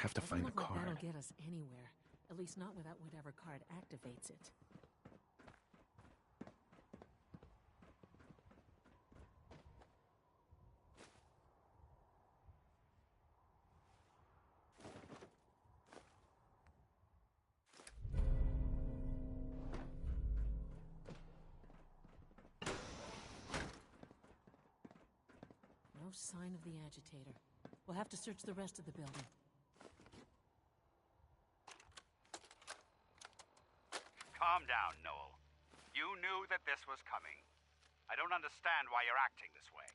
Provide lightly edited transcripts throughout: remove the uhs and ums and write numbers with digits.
have to find the Doesn't look like card. that'll get us anywhere. At least not without whatever card activates it. No sign of the agitator. We'll have to search the rest of the building. Calm down, Noel. You knew that this was coming. I don't understand why you're acting this way.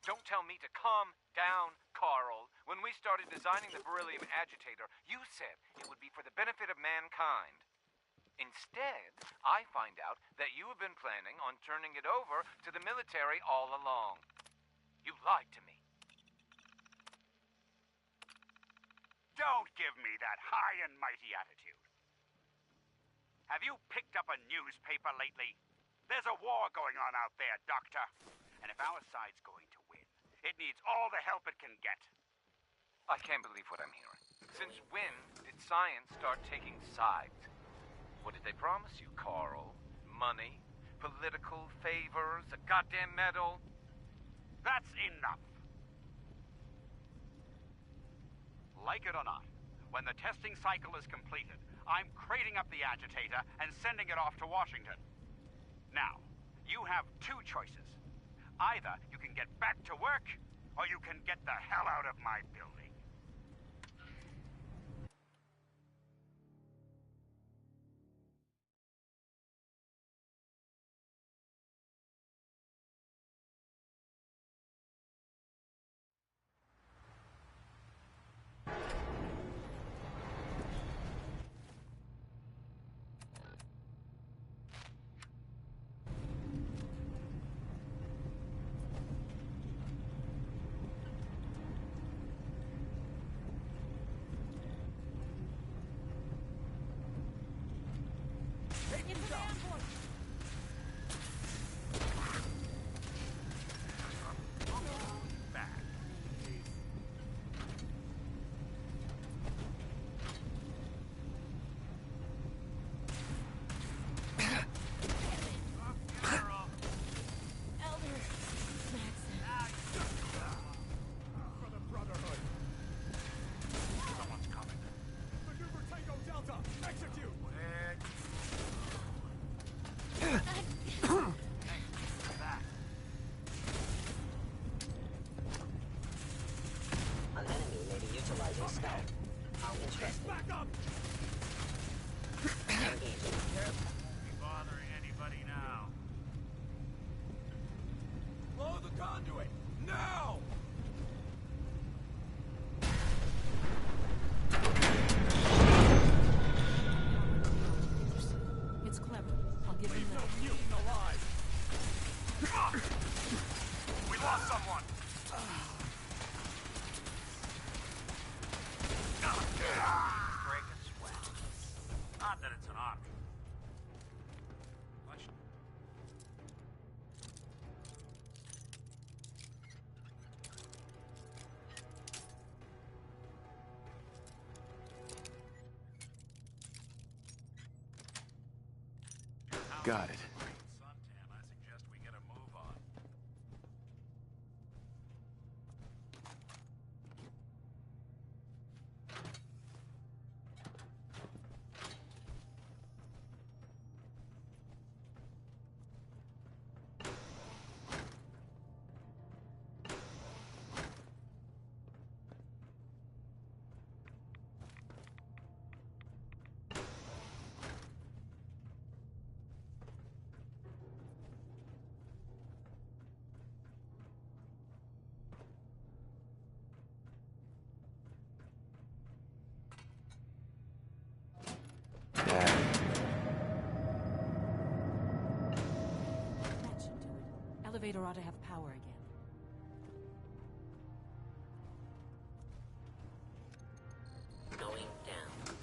Don't tell me to calm down, Carl. When we started designing the beryllium agitator, you said it would be for the benefit of mankind. Instead, I find out that you have been planning on turning it over to the military all along. You lied to me. Don't give me that high and mighty attitude. Have you picked up a newspaper lately? There's a war going on out there, Doctor. And if our side's going to win, it needs all the help it can get. I can't believe what I'm hearing. Since when did science start taking sides? What did they promise you, Carl? Money? Political favors? A goddamn medal? That's enough. Like it or not, when the testing cycle is completed, I'm crating up the agitator and sending it off to Washington. Now, you have two choices. Either you can get back to work, or you can get the hell out of my building. Got it. Suntan, I suggest we get a move on. That should do it. Elevator ought to have power again. Going down.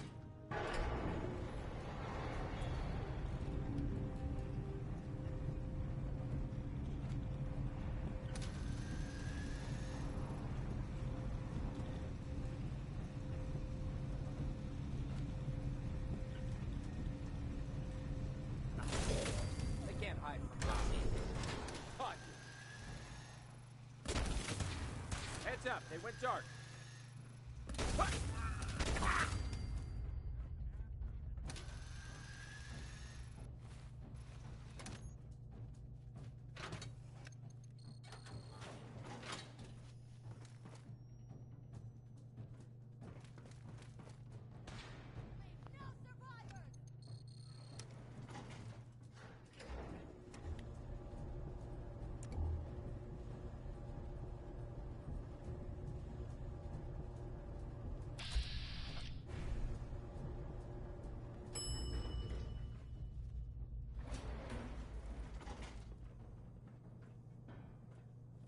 went dark.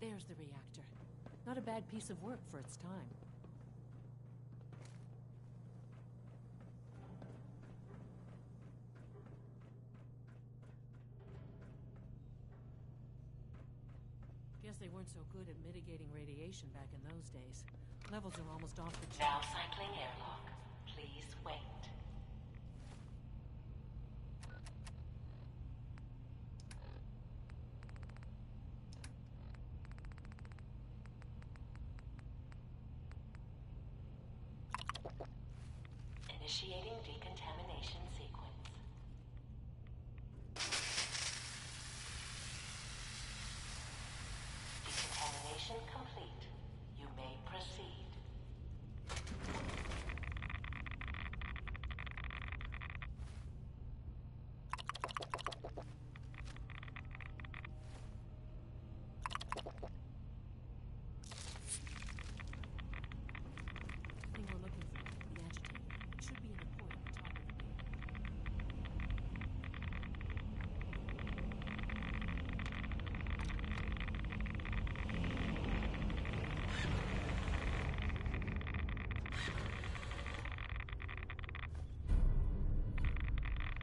There's the reactor. Not a bad piece of work for its time. Guess they weren't so good at mitigating radiation back in those days. Levels are almost off the chart. Now cycling airlock. Please wait. Initiating decontamination sequence. Decontamination complete. You may proceed. Thing we're looking for, the agitator. It should be in the port at the top of the bay.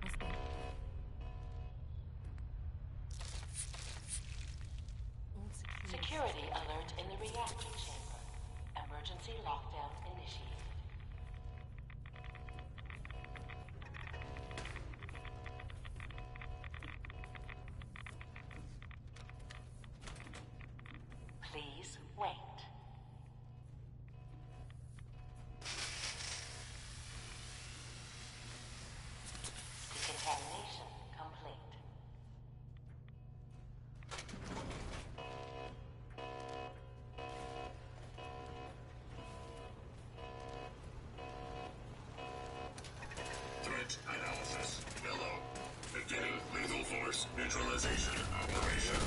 Must be. Old Security alert in the reactor chamber. Emergency lockdown initiated. Please wait. Decontamination complete. Threat analysis. Hello. Beginning lethal force neutralization operation.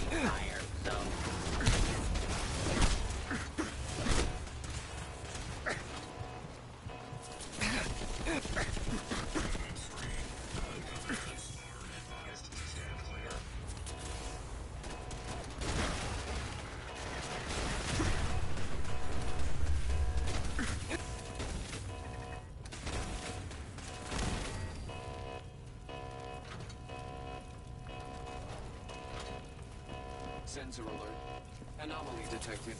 Fire zone. Advised to stand clear. Sensor alert. Anomaly detected.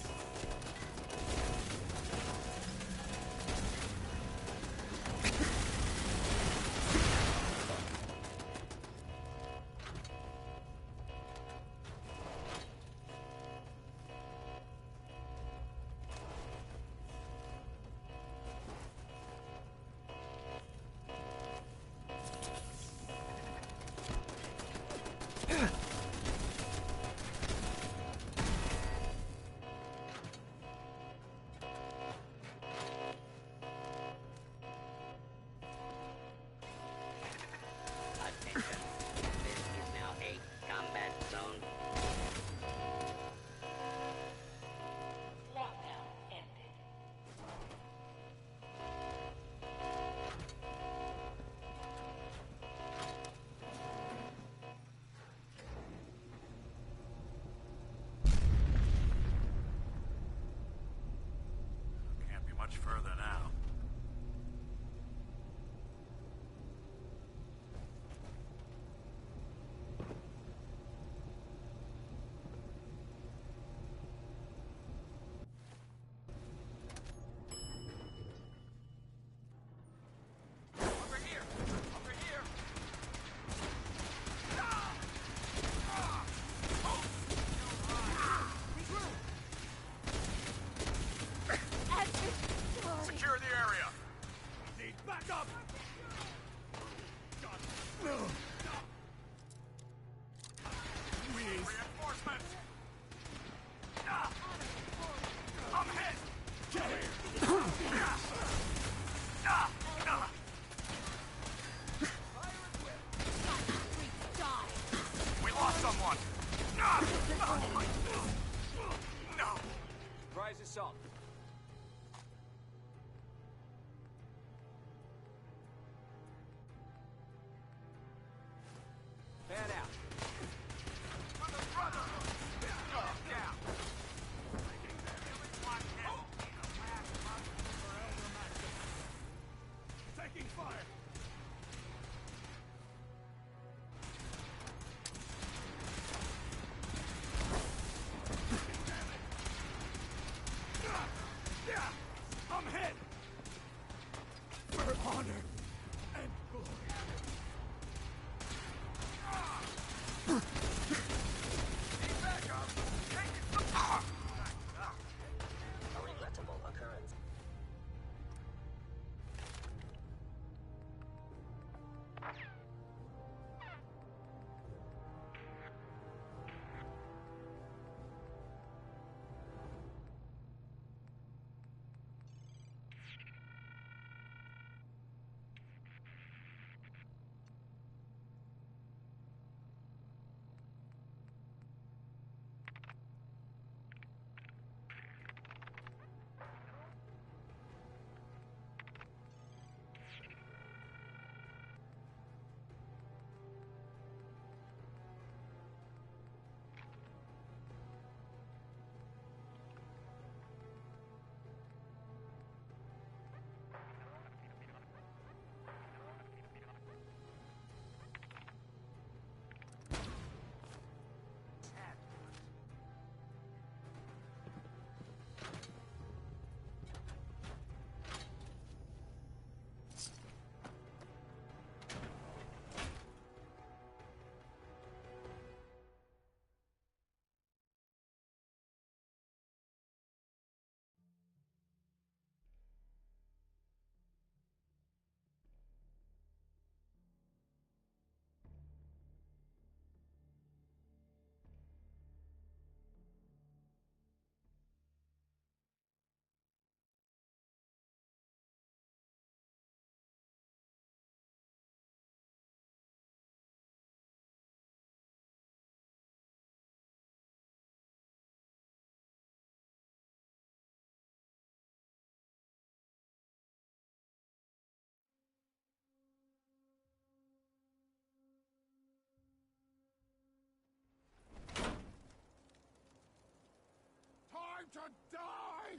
to die!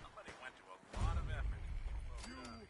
Somebody went to a lot of effort. You lose!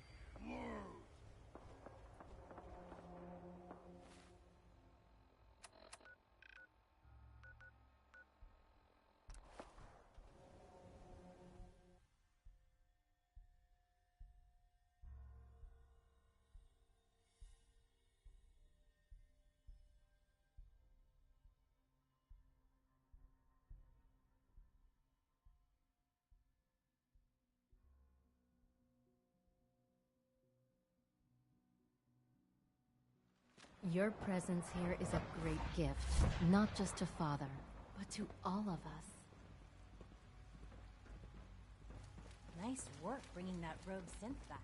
Your presence here is a great gift, not just to Father, but to all of us. Nice work bringing that rogue synth back.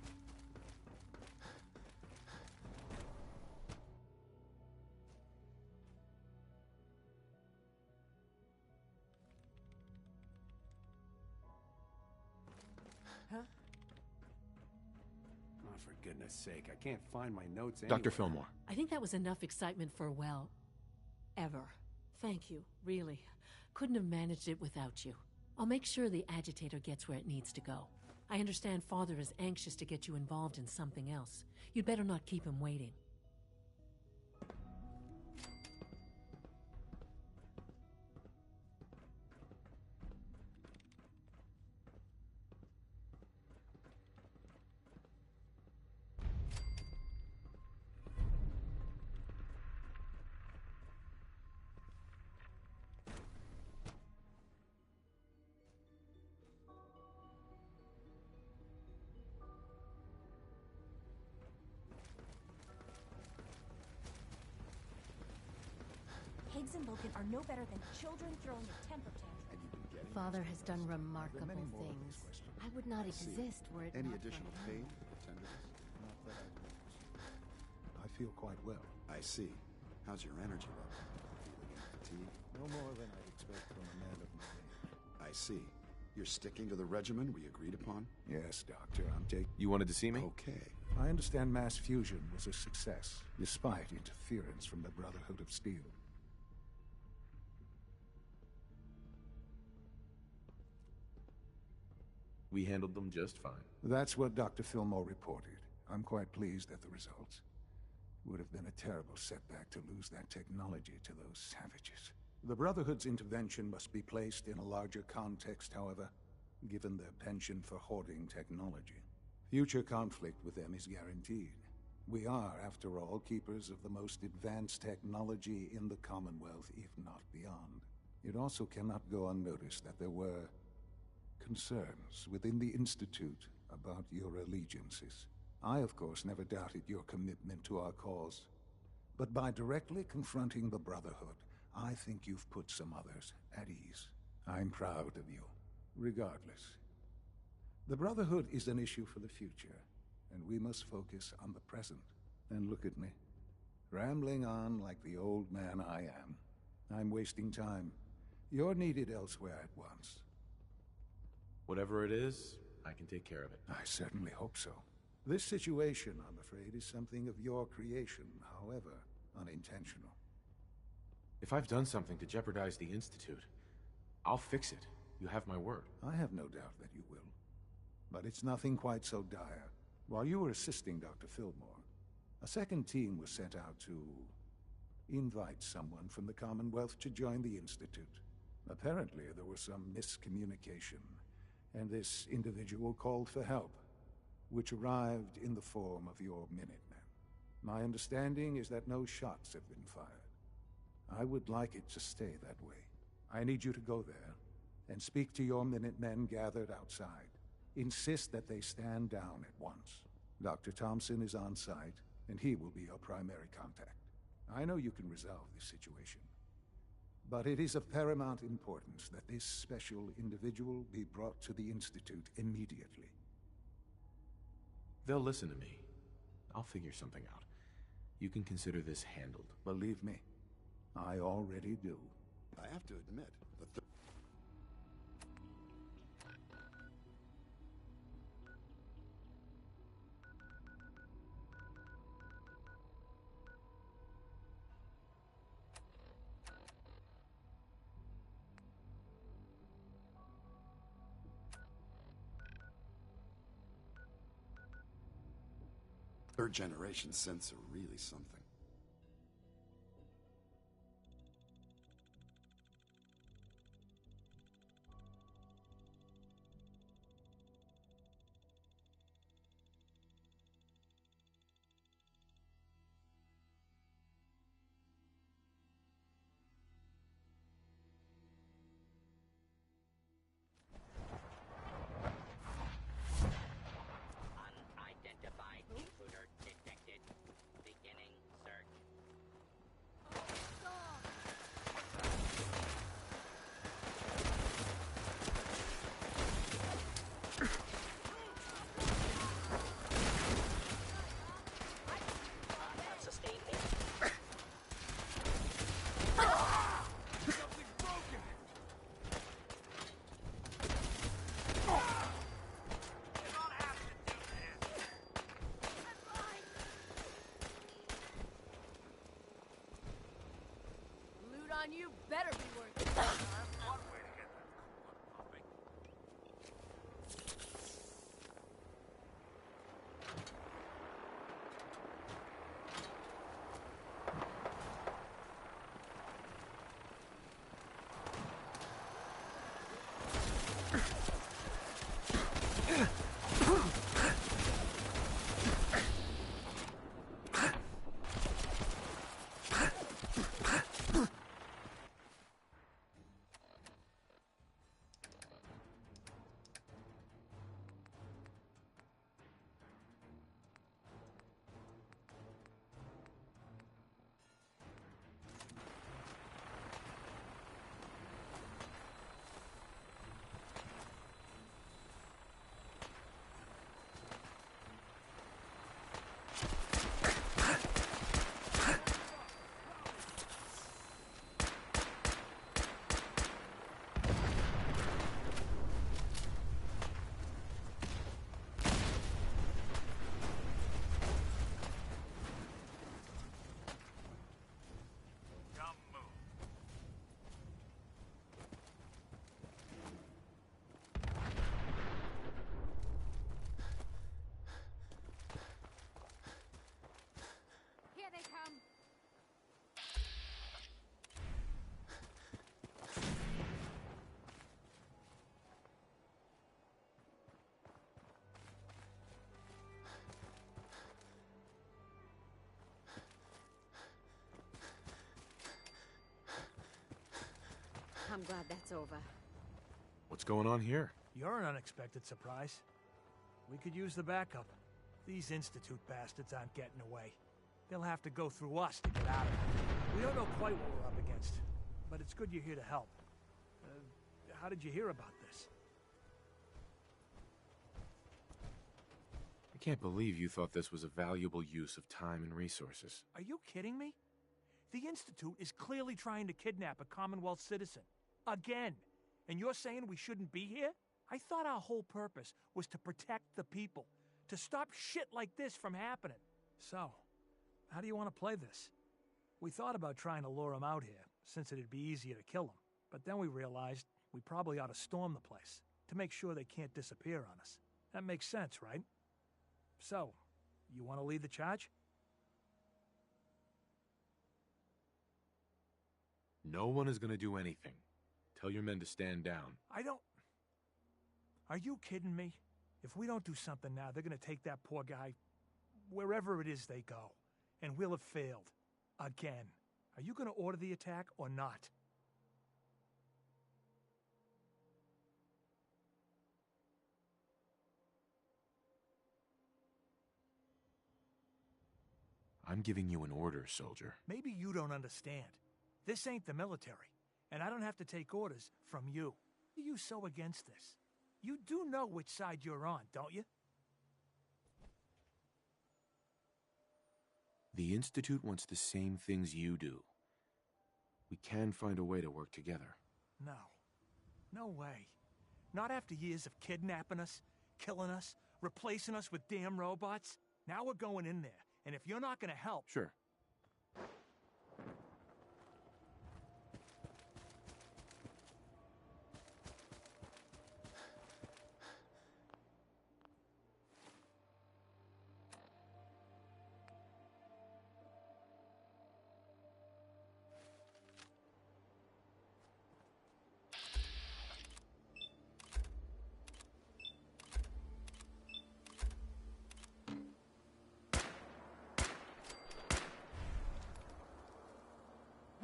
Oh, for goodness sake, I can't find my notes Dr. anywhere. Fillmore. I think that was enough excitement for, well, ever. Thank you, really. Couldn't have managed it without you. I'll make sure the agitator gets where it needs to go. I understand Father is anxious to get you involved in something else. You'd better not keep him waiting. Higgs and Logan are no better than children throwing a temper tantrum. Father has done remarkable things. I would not exist were it Any not additional for him. pain or tenderness? Not that I noticed. I feel quite well. I see. How's your energy level? Feeling any fatigue? No more than I'd expect from a man of my age. I see. You're sticking to the regimen we agreed upon? Yes, Doctor, I'm taking... You wanted to see me? Okay. I understand mass fusion was a success, despite interference from the Brotherhood of Steel. We handled them just fine. That's what Dr. Fillmore reported. I'm quite pleased at the results. Would have been a terrible setback to lose that technology to those savages. The Brotherhood's intervention must be placed in a larger context, however, given their penchant for hoarding technology. Future conflict with them is guaranteed. We are, after all, keepers of the most advanced technology in the Commonwealth, if not beyond. It also cannot go unnoticed that there were concerns within the Institute about your allegiances. I, of course, never doubted your commitment to our cause. But by directly confronting the Brotherhood, I think you've put some others at ease. I'm proud of you, regardless. The Brotherhood is an issue for the future, and we must focus on the present. And look at me, rambling on like the old man I am. I'm wasting time. You're needed elsewhere at once. Whatever it is, I can take care of it. I certainly hope so. This situation, I'm afraid, is something of your creation, however unintentional. If I've done something to jeopardize the Institute, I'll fix it. You have my word. I have no doubt that you will. But it's nothing quite so dire. While you were assisting Dr. Fillmore, a second team was sent out to invite someone from the Commonwealth to join the Institute. Apparently, there was some miscommunication, and this individual called for help, which arrived in the form of your Minutemen. My understanding is that no shots have been fired. I would like it to stay that way. I need you to go there and speak to your Minutemen gathered outside. Insist that they stand down at once. Dr. Thompson is on site, and he will be your primary contact. I know you can resolve this situation, but it is of paramount importance that this special individual be brought to the Institute immediately. They'll listen to me. I'll figure something out. You can consider this handled. Believe me, I already do. I have to admit, the Third-generation synths are really something. Unidentified intruder detected. Beginning search. Sustained hit. Something's broken! You don't have to do this! Loot on you better be worth it. One way to get that puppy. Dumb move. Here they come. I'm glad that's over. What's going on here? You're an unexpected surprise. We could use the backup. These Institute bastards aren't getting away. They'll have to go through us to get out of it. We don't know quite what we're up against, but it's good you're here to help. How did you hear about this? I can't believe you thought this was a valuable use of time and resources. Are you kidding me? The Institute is clearly trying to kidnap a Commonwealth citizen. Again. And you're saying we shouldn't be here? I thought our whole purpose was to protect the people. To stop shit like this from happening. So, how do you want to play this? We thought about trying to lure them out here, since it'd be easier to kill them. But then we realized we probably ought to storm the place, to make sure they can't disappear on us. That makes sense, right? So, you want to lead the charge? No one is going to do anything. Tell your men to stand down. I don't... Are you kidding me? If we don't do something now, they're going to take that poor guy wherever it is they go. And we'll have failed. Again. Are you going to order the attack or not? I'm giving you an order, soldier. Maybe you don't understand. This ain't the military, and I don't have to take orders from you. Why are you so against this? You do know which side you're on, don't you? The Institute wants the same things you do. We can find a way to work together. No. No way. Not after years of kidnapping us, killing us, replacing us with damn robots. Now we're going in there, and if you're not gonna help... Sure.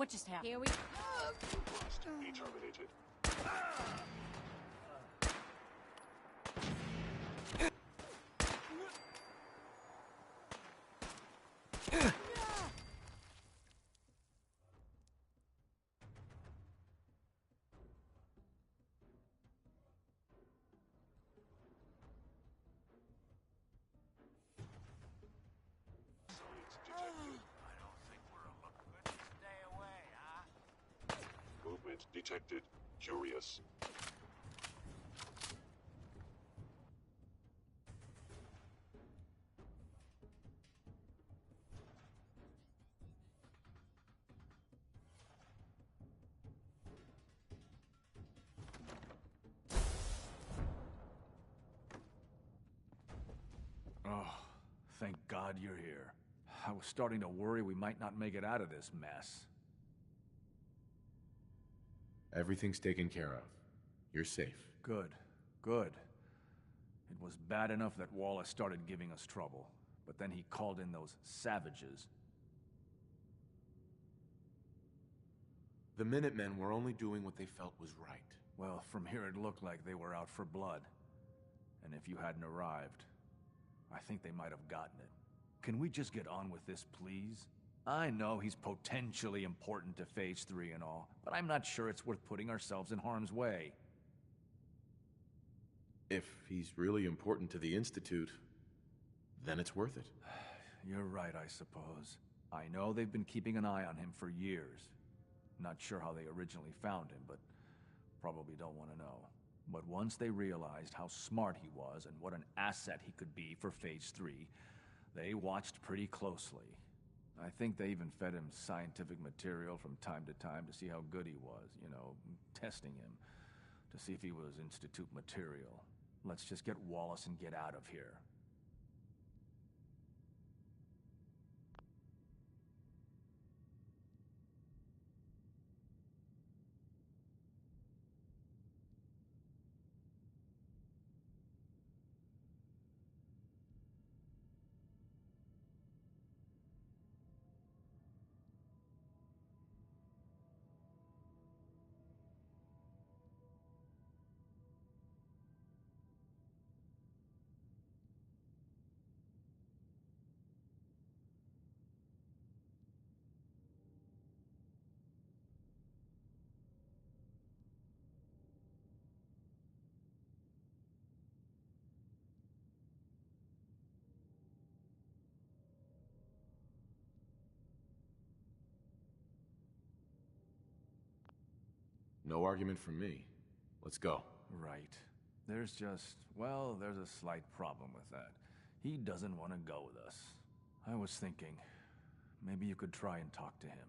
What just happened? Here we Must be terminated. Movement detected. Curious. Oh, thank God you're here. I was starting to worry we might not make it out of this mess. Everything's taken care of. You're safe. Good. Good. It was bad enough that Wallace started giving us trouble, but then he called in those savages. The Minutemen were only doing what they felt was right. Well, from here it looked like they were out for blood. And if you hadn't arrived, I think they might have gotten it. Can we just get on with this, please? I know he's potentially important to Phase 3 and all, but I'm not sure it's worth putting ourselves in harm's way. If he's really important to the Institute, then it's worth it. You're right, I suppose. I know they've been keeping an eye on him for years. Not sure how they originally found him, but probably don't want to know. But once they realized how smart he was and what an asset he could be for Phase 3, they watched pretty closely. I think they even fed him scientific material from time to time to see how good he was, you know, testing him, to see if he was Institute material. Let's just get Wallace and get out of here. No argument from me. Let's go. Right. There's just, well, there's a slight problem with that. He doesn't want to go with us. I was thinking, maybe you could try and talk to him.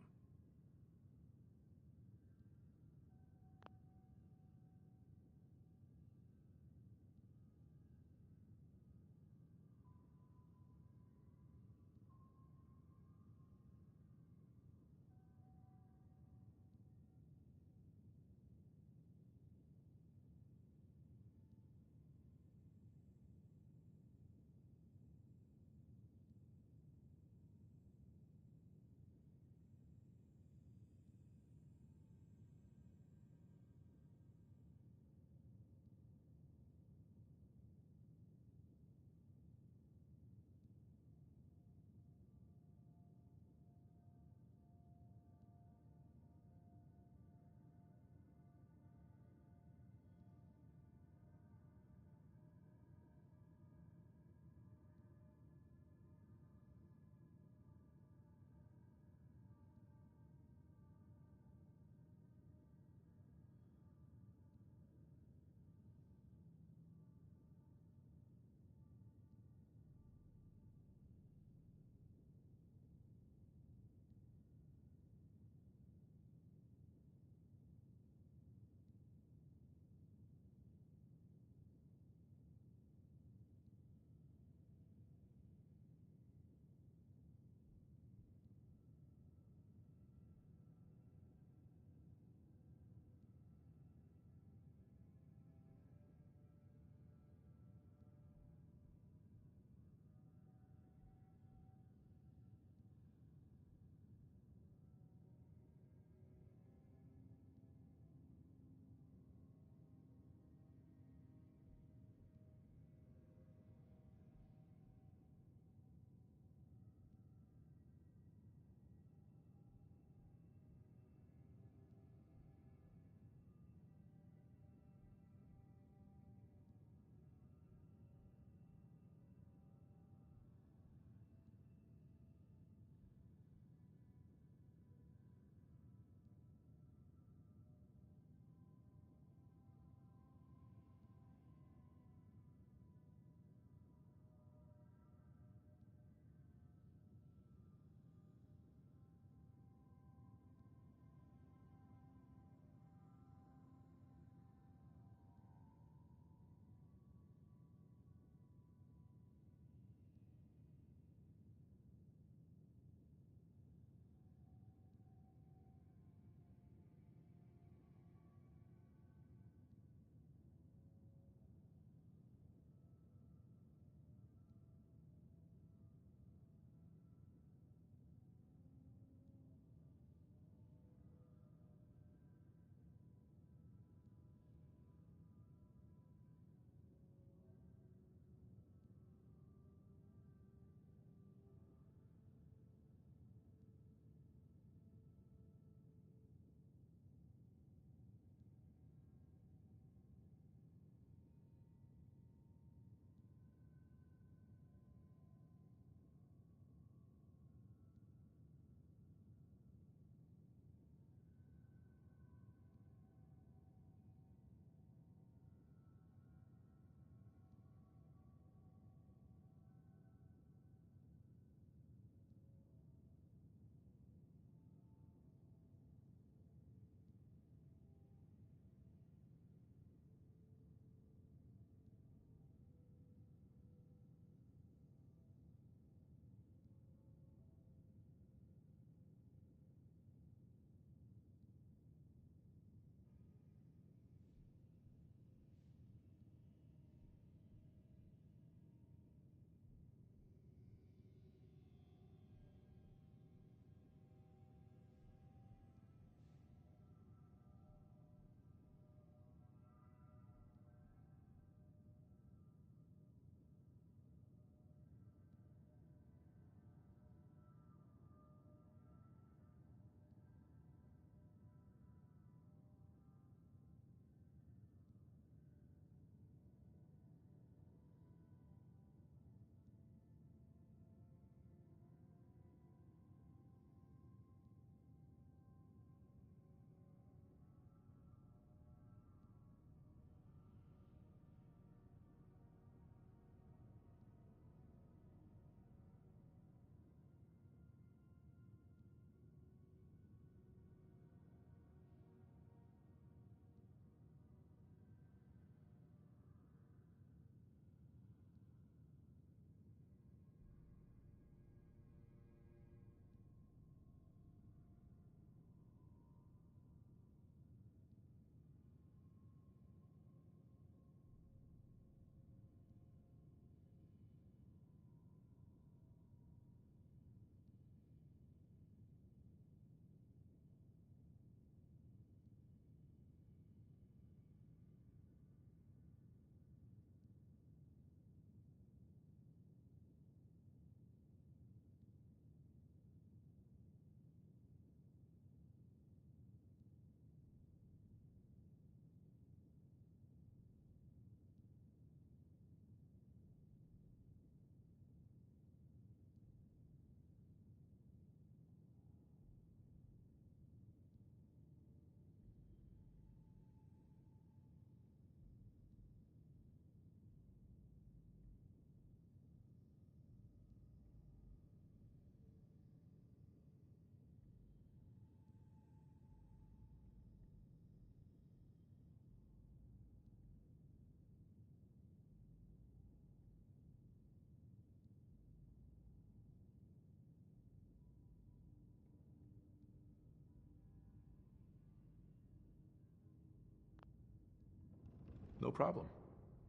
No problem.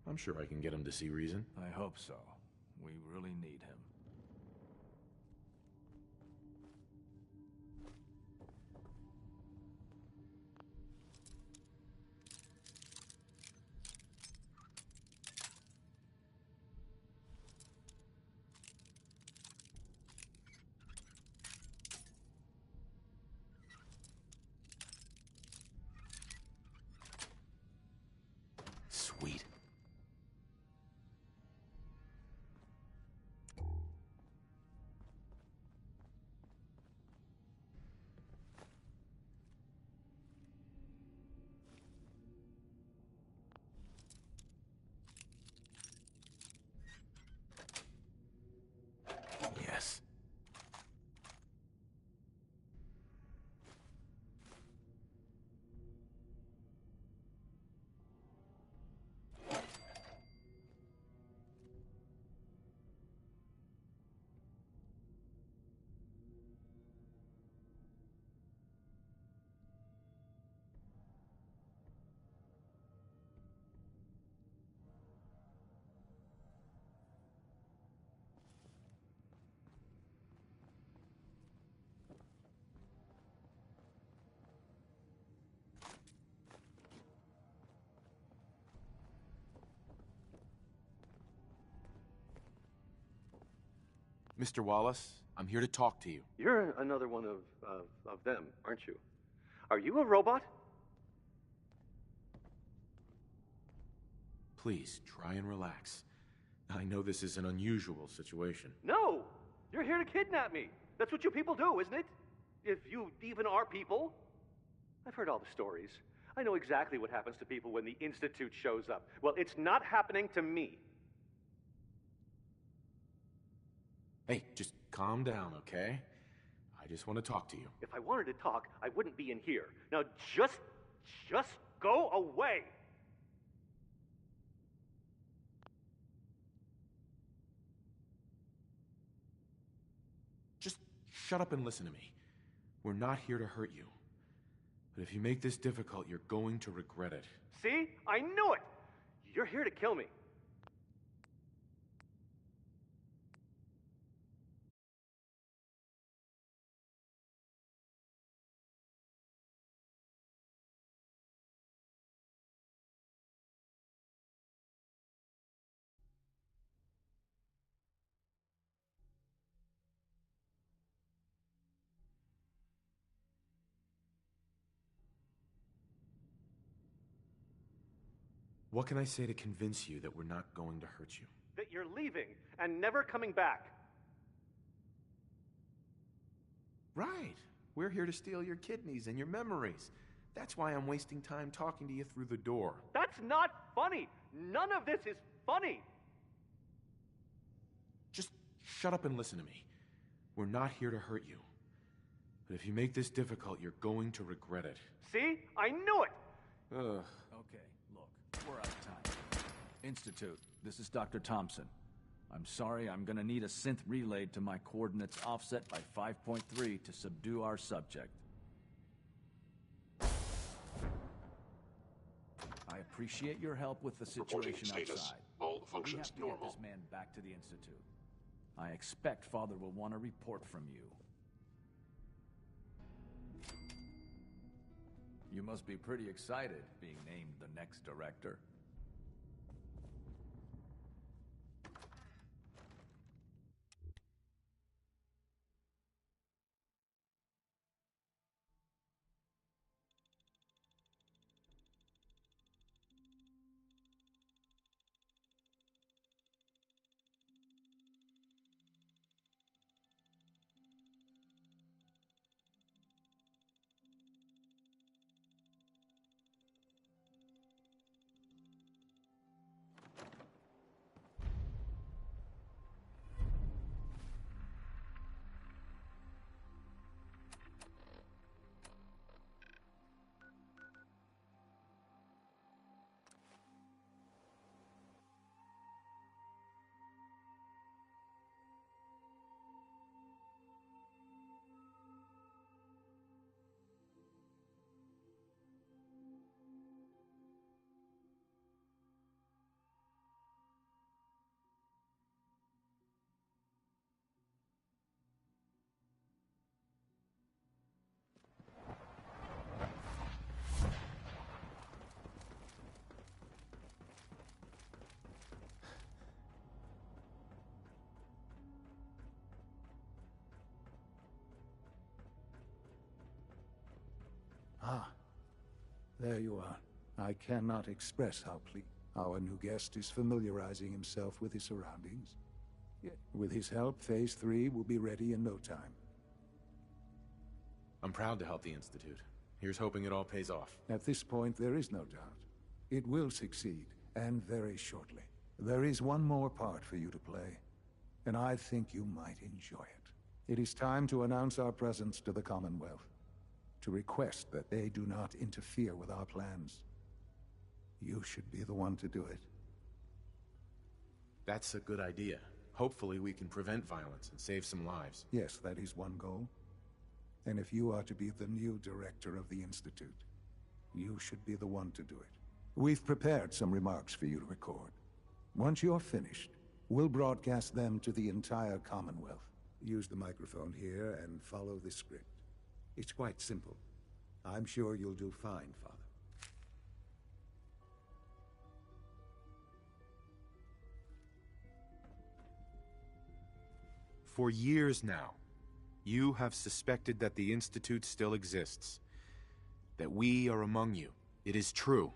I'm sure I can get him to see reason. I hope so. We really need him. Sweet. Yes. Mr. Wallace, I'm here to talk to you. You're another one of them, aren't you? Are you a robot? Please, try and relax. I know this is an unusual situation. No! You're here to kidnap me. That's what you people do, isn't it? If you even are people. I've heard all the stories. I know exactly what happens to people when the Institute shows up. Well, it's not happening to me. Hey, just calm down, okay? I just want to talk to you. If I wanted to talk, I wouldn't be in here. Now just go away! Just shut up and listen to me. We're not here to hurt you. But if you make this difficult, you're going to regret it. See? I knew it! You're here to kill me. What can I say to convince you that we're not going to hurt you? That you're leaving and never coming back. Right. We're here to steal your kidneys and your memories. That's why I'm wasting time talking to you through the door. That's not funny! None of this is funny! Just shut up and listen to me. We're not here to hurt you. But if you make this difficult, you're going to regret it. See? I knew it! Ugh. Okay, look, we're out of time. Institute, this is Dr. Thompson. I'm sorry, I'm gonna need a synth relayed to my coordinates offset by 5.3 to subdue our subject. I appreciate your help with the situation outside. All functions we have to normal. get this man back to the Institute. I expect Father will want a report from you. You must be pretty excited being named the next director. There you are. I cannot express how pleased. Our new guest is familiarizing himself with his surroundings. With his help, Phase 3 will be ready in no time. I'm proud to help the Institute. Here's hoping it all pays off. At this point, there is no doubt. It will succeed, and very shortly. There is one more part for you to play, and I think you might enjoy it. It is time to announce our presence to the Commonwealth, to request that they do not interfere with our plans. You should be the one to do it. That's a good idea. Hopefully we can prevent violence and save some lives. Yes, that is one goal. And if you are to be the new director of the Institute, you should be the one to do it. We've prepared some remarks for you to record. Once you're finished, we'll broadcast them to the entire Commonwealth. Use the microphone here and follow the script. It's quite simple. I'm sure you'll do fine, Father. For years now, you have suspected that the Institute still exists, that we are among you. It is true,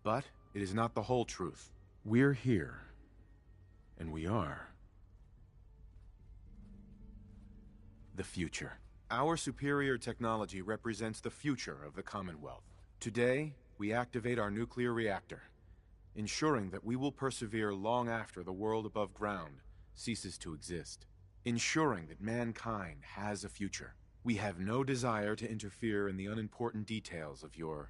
but it is not the whole truth. We're here, and we are the future. Our superior technology represents the future of the Commonwealth. Today, we activate our nuclear reactor, ensuring that we will persevere long after the world above ground ceases to exist. Ensuring that mankind has a future. We have no desire to interfere in the unimportant details of your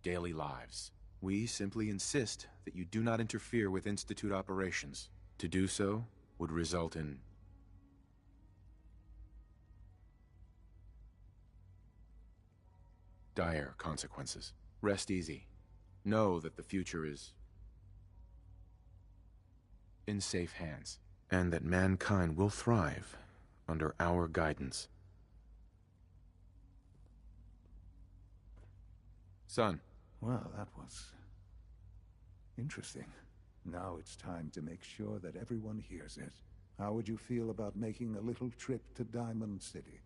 daily lives. We simply insist that you do not interfere with Institute operations. To do so would result in dire consequences. Rest easy. Know that the future is in safe hands, and that mankind will thrive under our guidance. Son. Well, that was interesting. Now it's time to make sure that everyone hears it. How would you feel about making a little trip to Diamond City?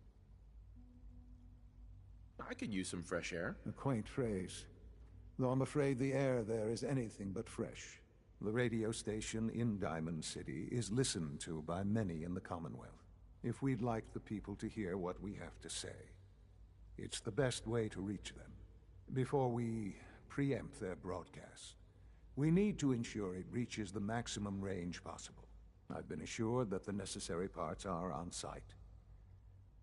I could use some fresh air. A quaint phrase, though I'm afraid the air there is anything but fresh. The radio station in Diamond City is listened to by many in the Commonwealth. If we'd like the people to hear what we have to say, it's the best way to reach them. Before we preempt their broadcast, we need to ensure it reaches the maximum range possible. I've been assured that the necessary parts are on site.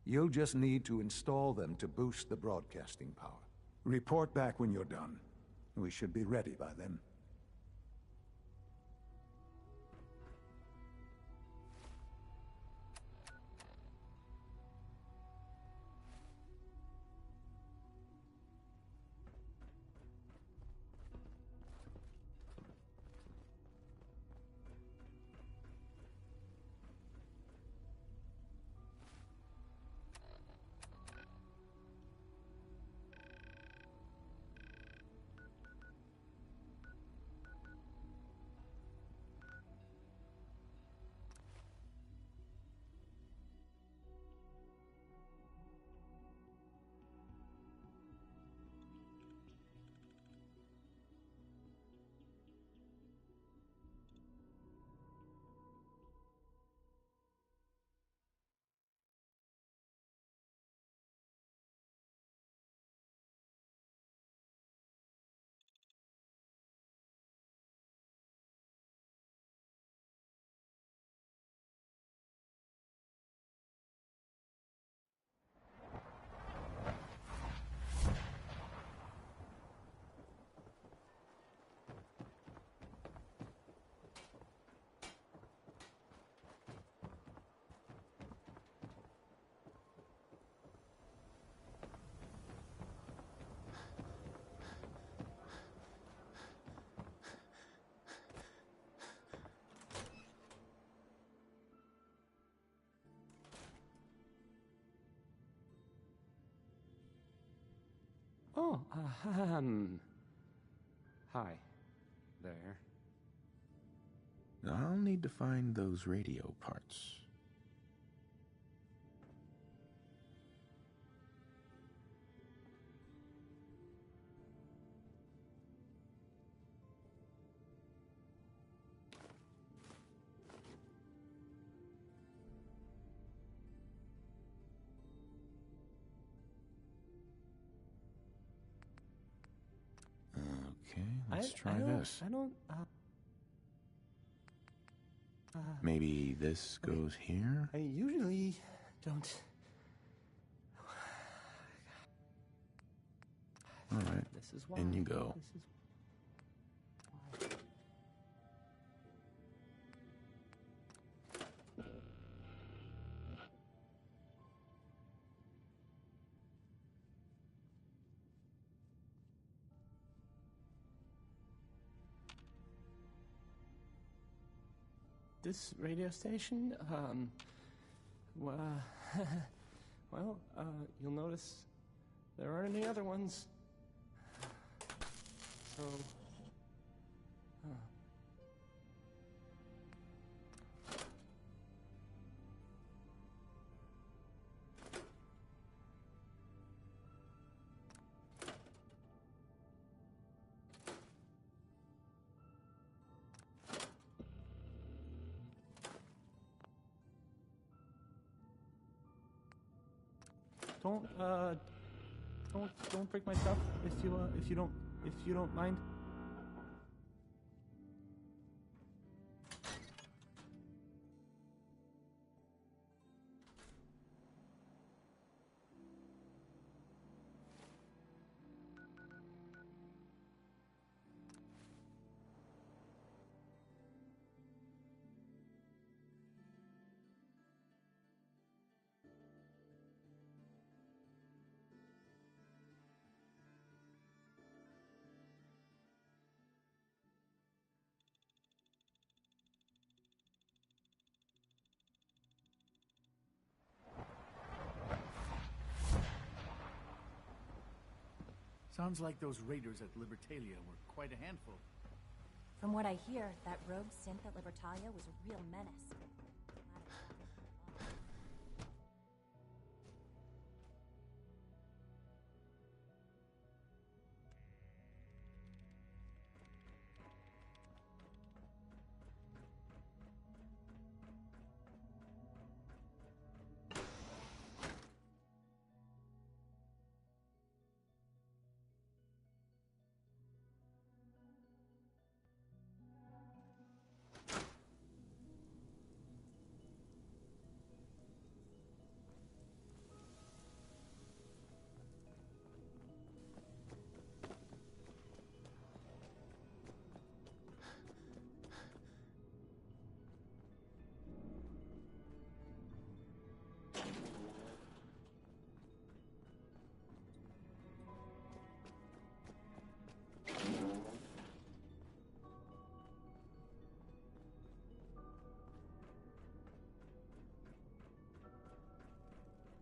You'll just need to install them to boost the broadcasting power. Report back when you're done. We should be ready by then. Oh, hi there. I'll need to find those radio parts. Let's try I don't, this. I don't. Maybe this goes here? I usually don't. All right. This is why. In you go. This is this radio station, well, you'll notice there aren't any other ones. So, don't break my stuff if you don't mind. Sounds like those raiders at Libertalia were quite a handful. From what I hear, that rogue synth at Libertalia was a real menace.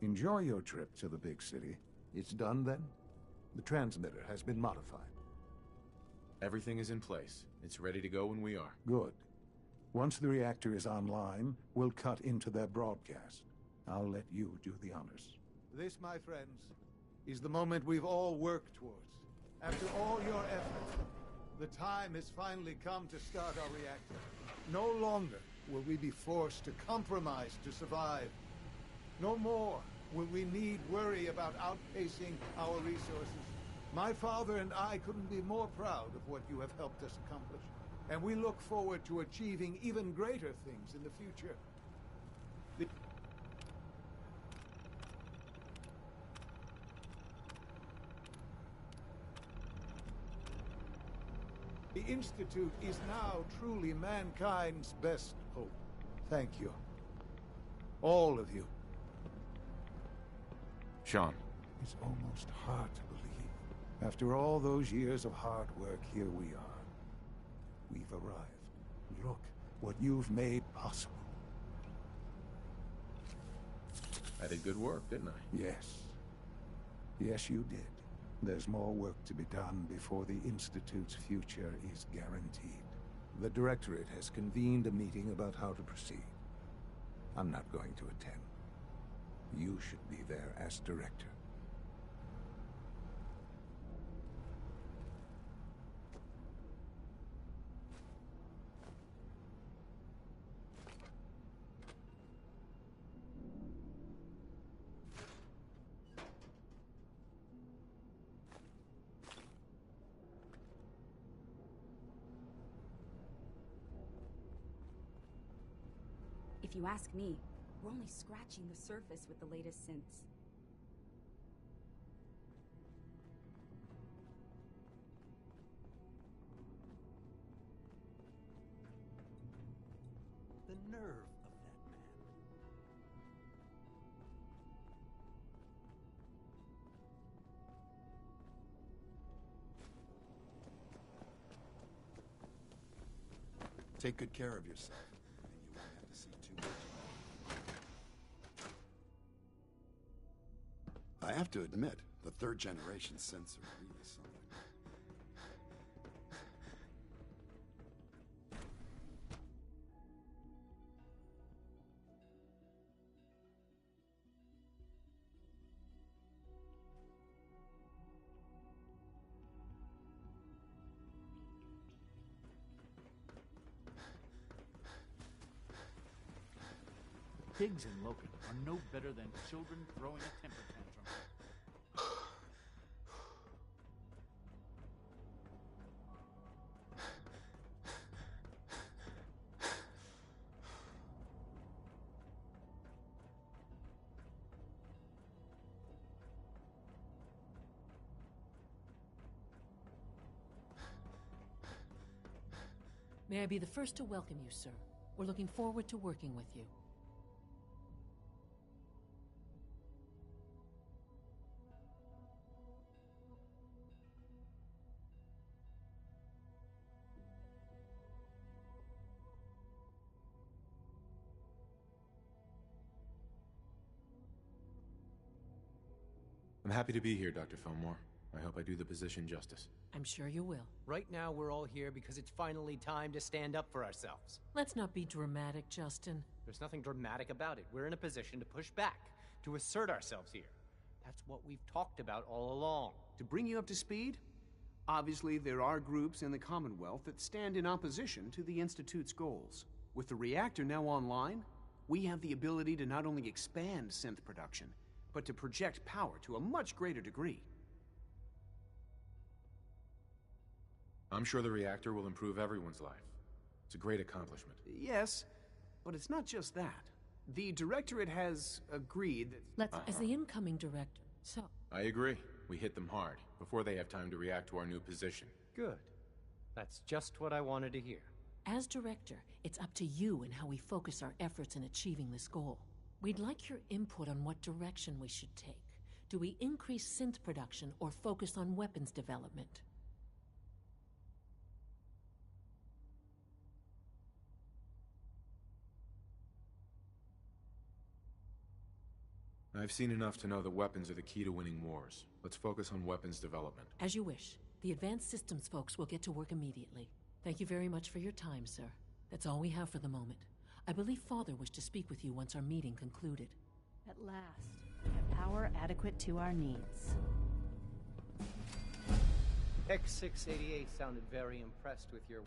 Enjoy your trip to the big city. It's done then? The transmitter has been modified. Everything is in place. It's ready to go when we are. Good. Once the reactor is online, we'll cut into their broadcast. I'll let you do the honors. This, my friends, is the moment we've all worked towards. After all your efforts, the time has finally come to start our reactor. No longer will we be forced to compromise to survive. No more will we need worry about outpacing our resources. My father and I couldn't be more proud of what you have helped us accomplish, and we look forward to achieving even greater things in the future. The Institute is now truly mankind's best hope. Thank you. All of you. Sean. It's almost hard to believe. After all those years of hard work, here we are. We've arrived. Look what you've made possible. I did good work, didn't I? Yes. Yes, you did. There's more work to be done before the Institute's future is guaranteed. The Directorate has convened a meeting about how to proceed. I'm not going to attend. You should be there as Director. If you ask me, we're only scratching the surface with the latest synths. The nerve of that man. Take good care of yourself, and you won't have to see too much. I have to admit, the third generation sensor really something. Higgs and Logan are no better than children throwing a temper tantrum. May I be the first to welcome you, sir. We're looking forward to working with you. I'm happy to be here, Dr. Fillmore. I hope I do the position justice. I'm sure you will. Right now, we're all here because it's finally time to stand up for ourselves. Let's not be dramatic, Justin. There's nothing dramatic about it. We're in a position to push back, to assert ourselves here. That's what we've talked about all along. To bring you up to speed, obviously there are groups in the Commonwealth that stand in opposition to the Institute's goals. With the reactor now online, we have the ability to not only expand synth production, but to project power to a much greater degree. I'm sure the reactor will improve everyone's life. It's a great accomplishment. Yes, but it's not just that. The Directorate has agreed that... As the incoming director, so... I agree. We hit them hard, before they have time to react to our new position. Good. That's just what I wanted to hear. As director, it's up to you and how we focus our efforts in achieving this goal. We'd like your input on what direction we should take. Do we increase synth production or focus on weapons development? I've seen enough to know that weapons are the key to winning wars. Let's focus on weapons development. As you wish. The Advanced Systems folks will get to work immediately. Thank you very much for your time, sir. That's all we have for the moment. I believe Father wished to speak with you once our meeting concluded. At last, we have power adequate to our needs. X688 sounded very impressed with your...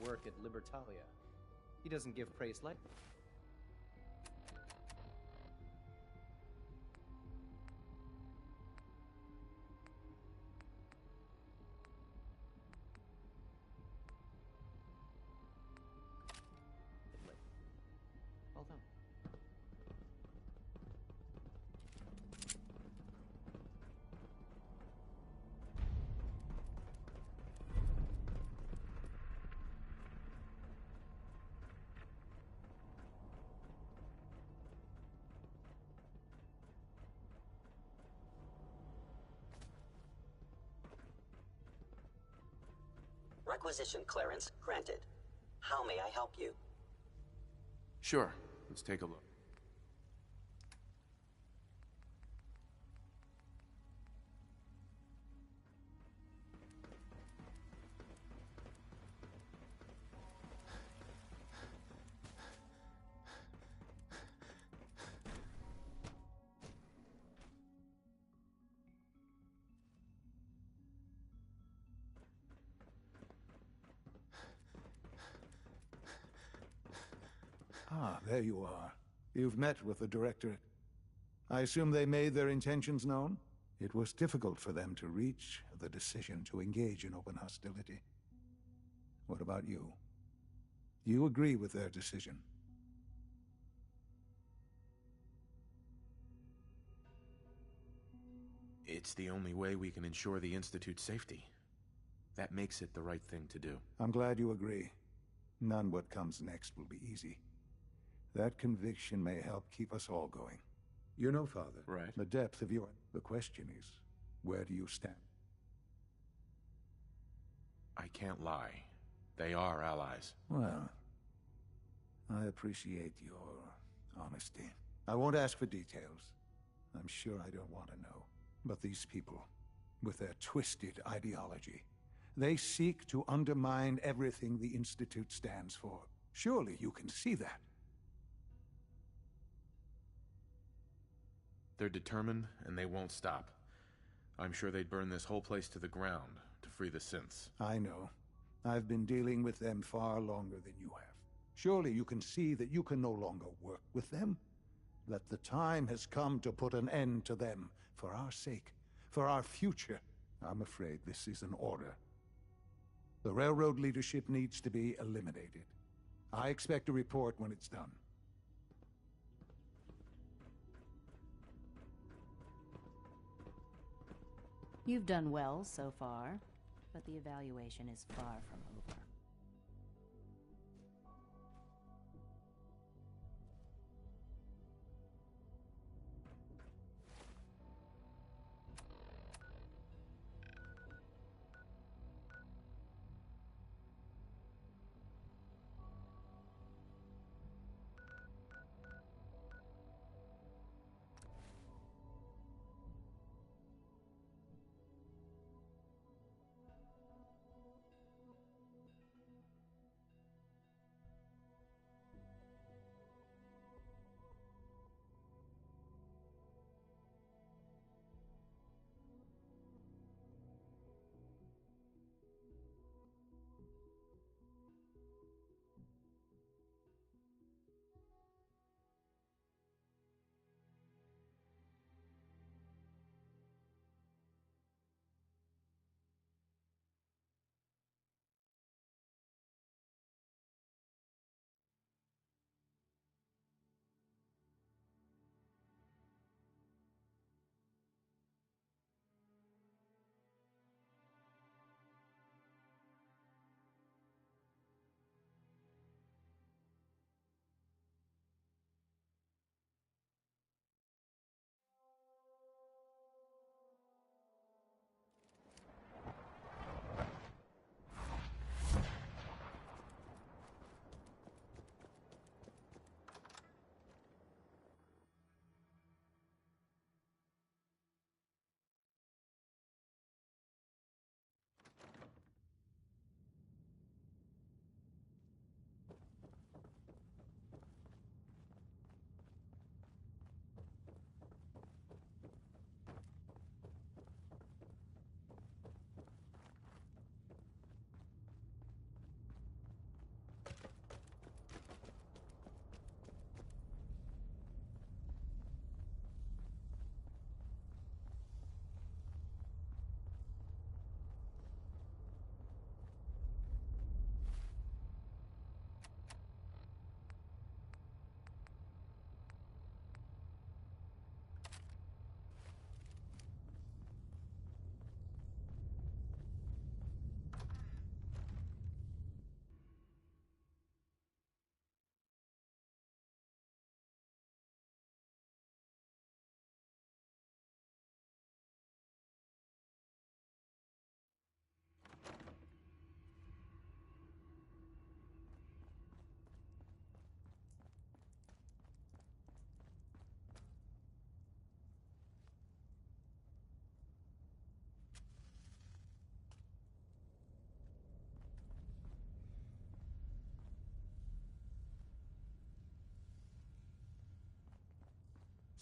work at Libertalia. He doesn't give praise lightly. Well done. Requisition clearance granted. How may I help you? Sure, let's take a look. Ah, there you are. You've met with the Directorate. I assume they made their intentions known? It was difficult for them to reach the decision to engage in open hostility. What about you? Do you agree with their decision? It's the only way we can ensure the Institute's safety. That makes it the right thing to do. I'm glad you agree. None what comes next will be easy. That conviction may help keep us all going. You know, Father. Right. The depth of your... The question is, where do you stand? I can't lie. They are allies. Well, I appreciate your honesty. I won't ask for details. I'm sure I don't want to know. But these people, with their twisted ideology, they seek to undermine everything the Institute stands for. Surely you can see that. They're determined, and they won't stop. I'm sure they'd burn this whole place to the ground to free the synths. I know. I've been dealing with them far longer than you have. Surely you can see that you can no longer work with them? That the time has come to put an end to them, for our sake, for our future. I'm afraid this is an order. The railroad leadership needs to be eliminated. I expect a report when it's done. You've done well so far, but the evaluation is far from over.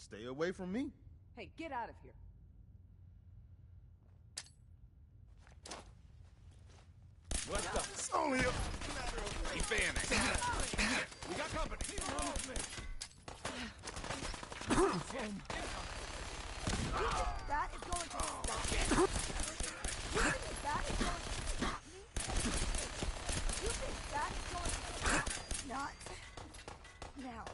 Stay away from me. Hey, get out of here. What's up? It's only a matter of refanning. We got company. That is going to stop me? You think that is going to stop me? You think that is going to stop me? Not now.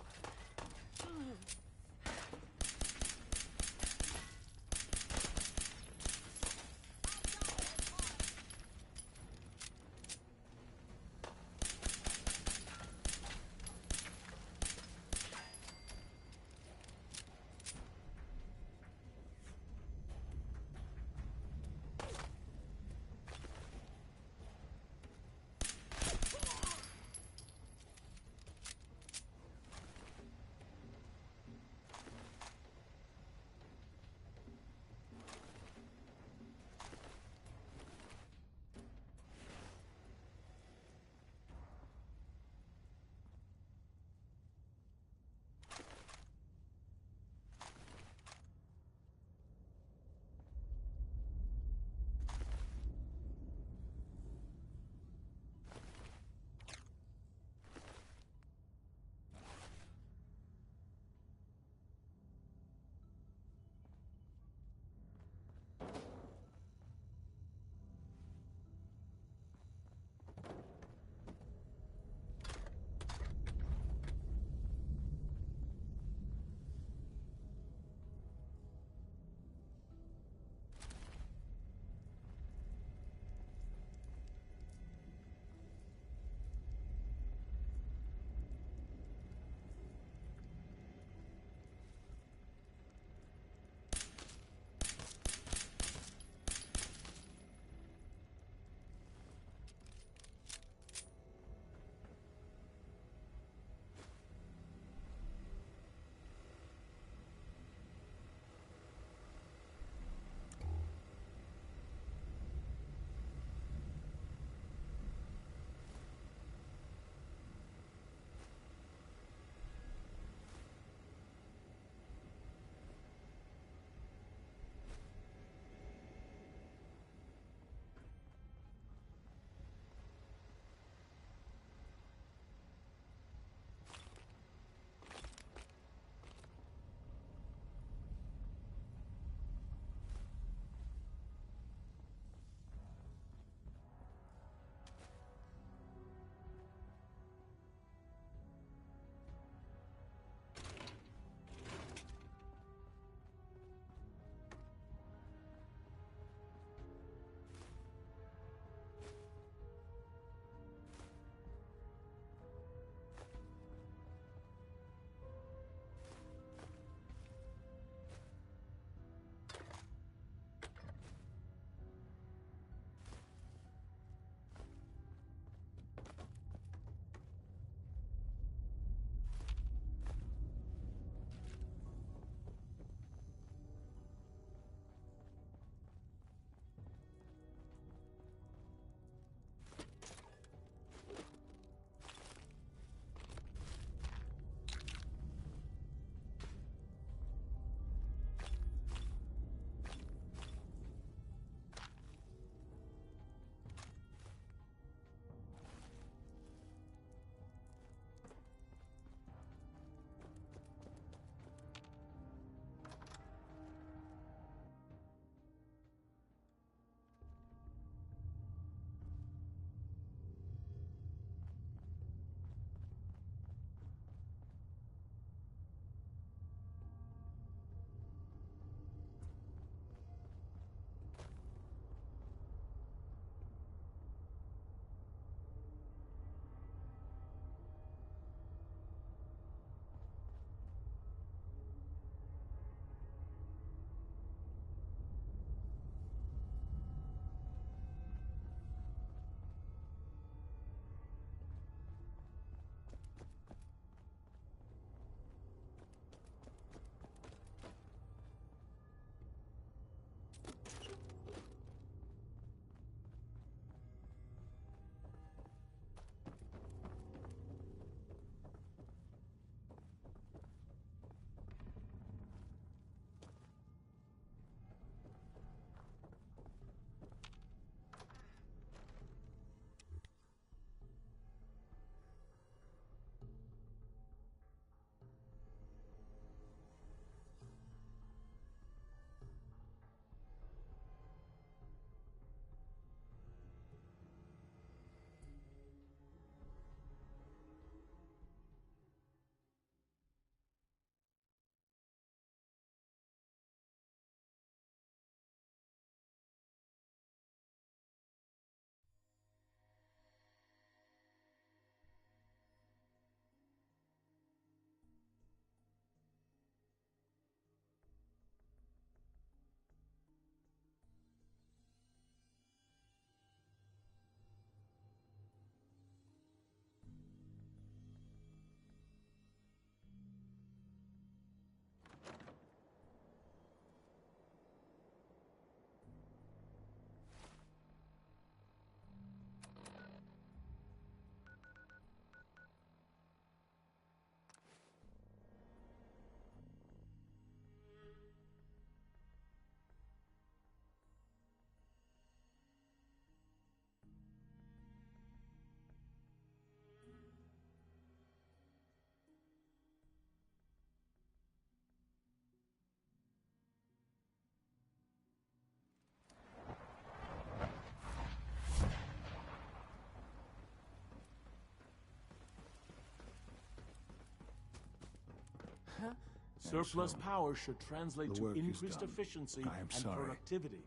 Surplus so, power should translate the to work is increased done. efficiency I am and sorry. productivity.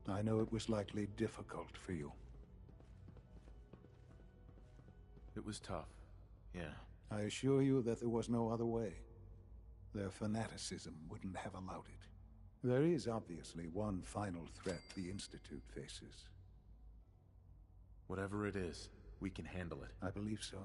I know it was likely difficult for you. It was tough, yeah. I assure you that there was no other way. Their fanaticism wouldn't have allowed it. There is obviously one final threat the Institute faces. Whatever it is, we can handle it. I believe so.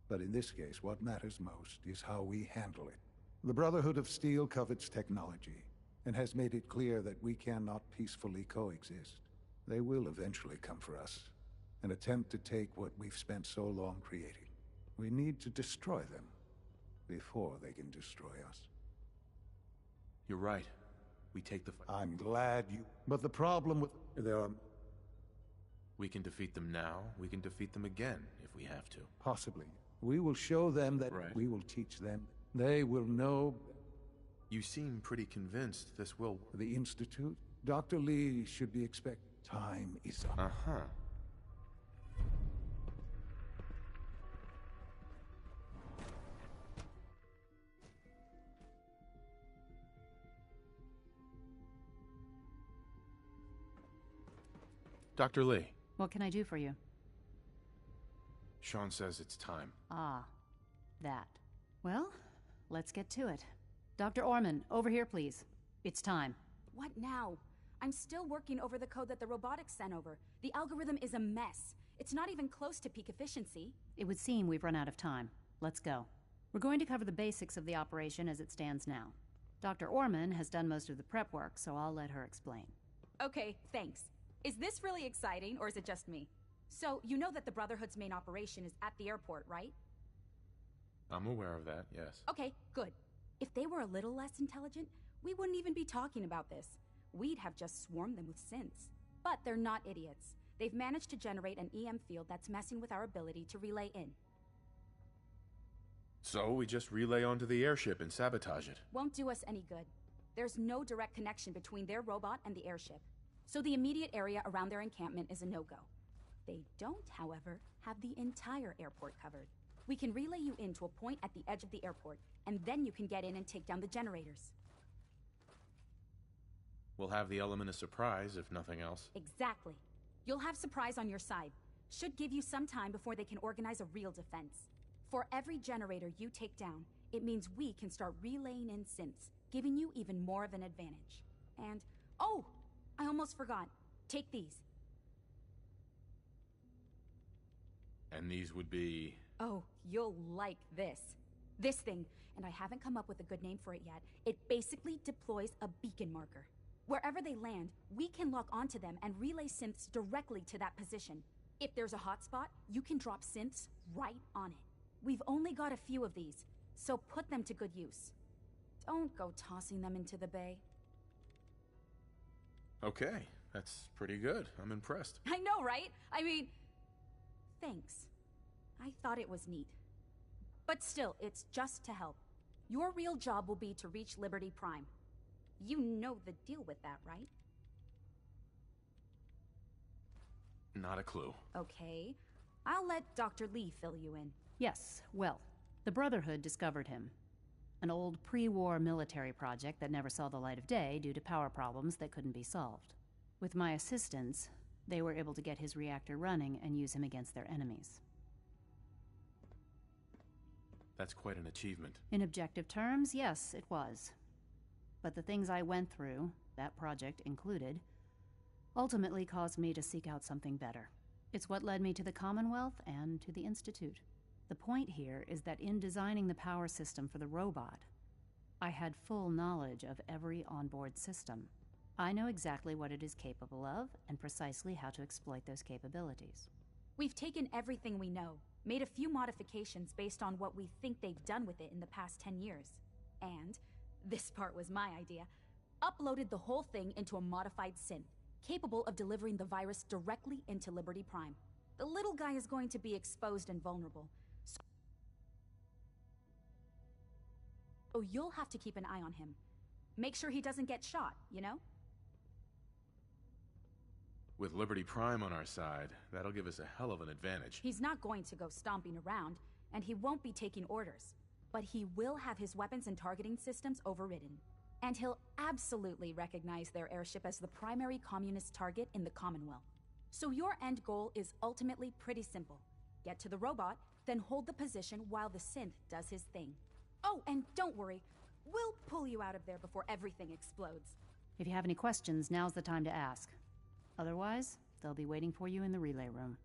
But in this case, what matters most is how we handle it. The Brotherhood of Steel covets technology, and has made it clear that we cannot peacefully coexist. They will eventually come for us, and attempt to take what we've spent so long creating. We need to destroy them before they can destroy us. You're right. We take the fight. I'm glad you... But the problem with... There are... We can defeat them now. We can defeat them again, if we have to. Possibly. We will show them that... Right. We will teach them. They will know... You seem pretty convinced this will... The Institute? Dr. Lee should be Time is up. Uh-huh. Dr. Lee. What can I do for you? Sean says it's time. Ah, that. Well, let's get to it. Dr. Orman, over here, please. It's time. What now? I'm still working over the code that the robotics sent over. The algorithm is a mess. It's not even close to peak efficiency. It would seem we've run out of time. Let's go. We're going to cover the basics of the operation as it stands now. Dr. Orman has done most of the prep work, so I'll let her explain. Okay, thanks. Is this really exciting, or is it just me? So, you know that the Brotherhood's main operation is at the airport, right? I'm aware of that, yes. Okay, good. If they were a little less intelligent, we wouldn't even be talking about this. We'd have just swarmed them with synths. But they're not idiots. They've managed to generate an EM field that's messing with our ability to relay in. So we just relay onto the airship and sabotage it. Won't do us any good. There's no direct connection between their robot and the airship. So the immediate area around their encampment is a no-go. They don't, however, have the entire airport covered. We can relay you in to a point at the edge of the airport, and then you can get in and take down the generators. We'll have the element of surprise, if nothing else. Exactly. You'll have surprise on your side. Should give you some time before they can organize a real defense. For every generator you take down, it means we can start relaying in synths, giving you even more of an advantage. And, oh! I almost forgot. Take these. And these would be... Oh, you'll like this. This thing, and I haven't come up with a good name for it yet, it basically deploys a beacon marker. Wherever they land, we can lock onto them and relay synths directly to that position. If there's a hotspot, you can drop synths right on it. We've only got a few of these, so put them to good use. Don't go tossing them into the bay. Okay, that's pretty good. I'm impressed. I know, right? I mean, thanks. I thought it was neat. But still, it's just to help. Your real job will be to reach Liberty Prime. You know the deal with that, right? Not a clue. Okay. I'll let Dr. Lee fill you in. Yes, well, the Brotherhood discovered him. An old pre-war military project that never saw the light of day due to power problems that couldn't be solved. With my assistance, they were able to get his reactor running and use him against their enemies. That's quite an achievement. In objective terms, yes, it was. But the things I went through, that project included, ultimately caused me to seek out something better. It's what led me to the Commonwealth and to the Institute. The point here is that in designing the power system for the robot, I had full knowledge of every onboard system. I know exactly what it is capable of and precisely how to exploit those capabilities. We've taken everything we know, made a few modifications based on what we think they've done with it in the past 10 years. And, this part was my idea, uploaded the whole thing into a modified synth, capable of delivering the virus directly into Liberty Prime. The little guy is going to be exposed and vulnerable. So you'll have to keep an eye on him. Make sure he doesn't get shot, you know? With Liberty Prime on our side, that'll give us a hell of an advantage. He's not going to go stomping around, and he won't be taking orders. But he will have his weapons and targeting systems overridden. And he'll absolutely recognize their airship as the primary communist target in the Commonwealth. So your end goal is ultimately pretty simple. Get to the robot, then hold the position while the synth does his thing. Oh, and don't worry, we'll pull you out of there before everything explodes. If you have any questions, now's the time to ask. Otherwise, they'll be waiting for you in the relay room.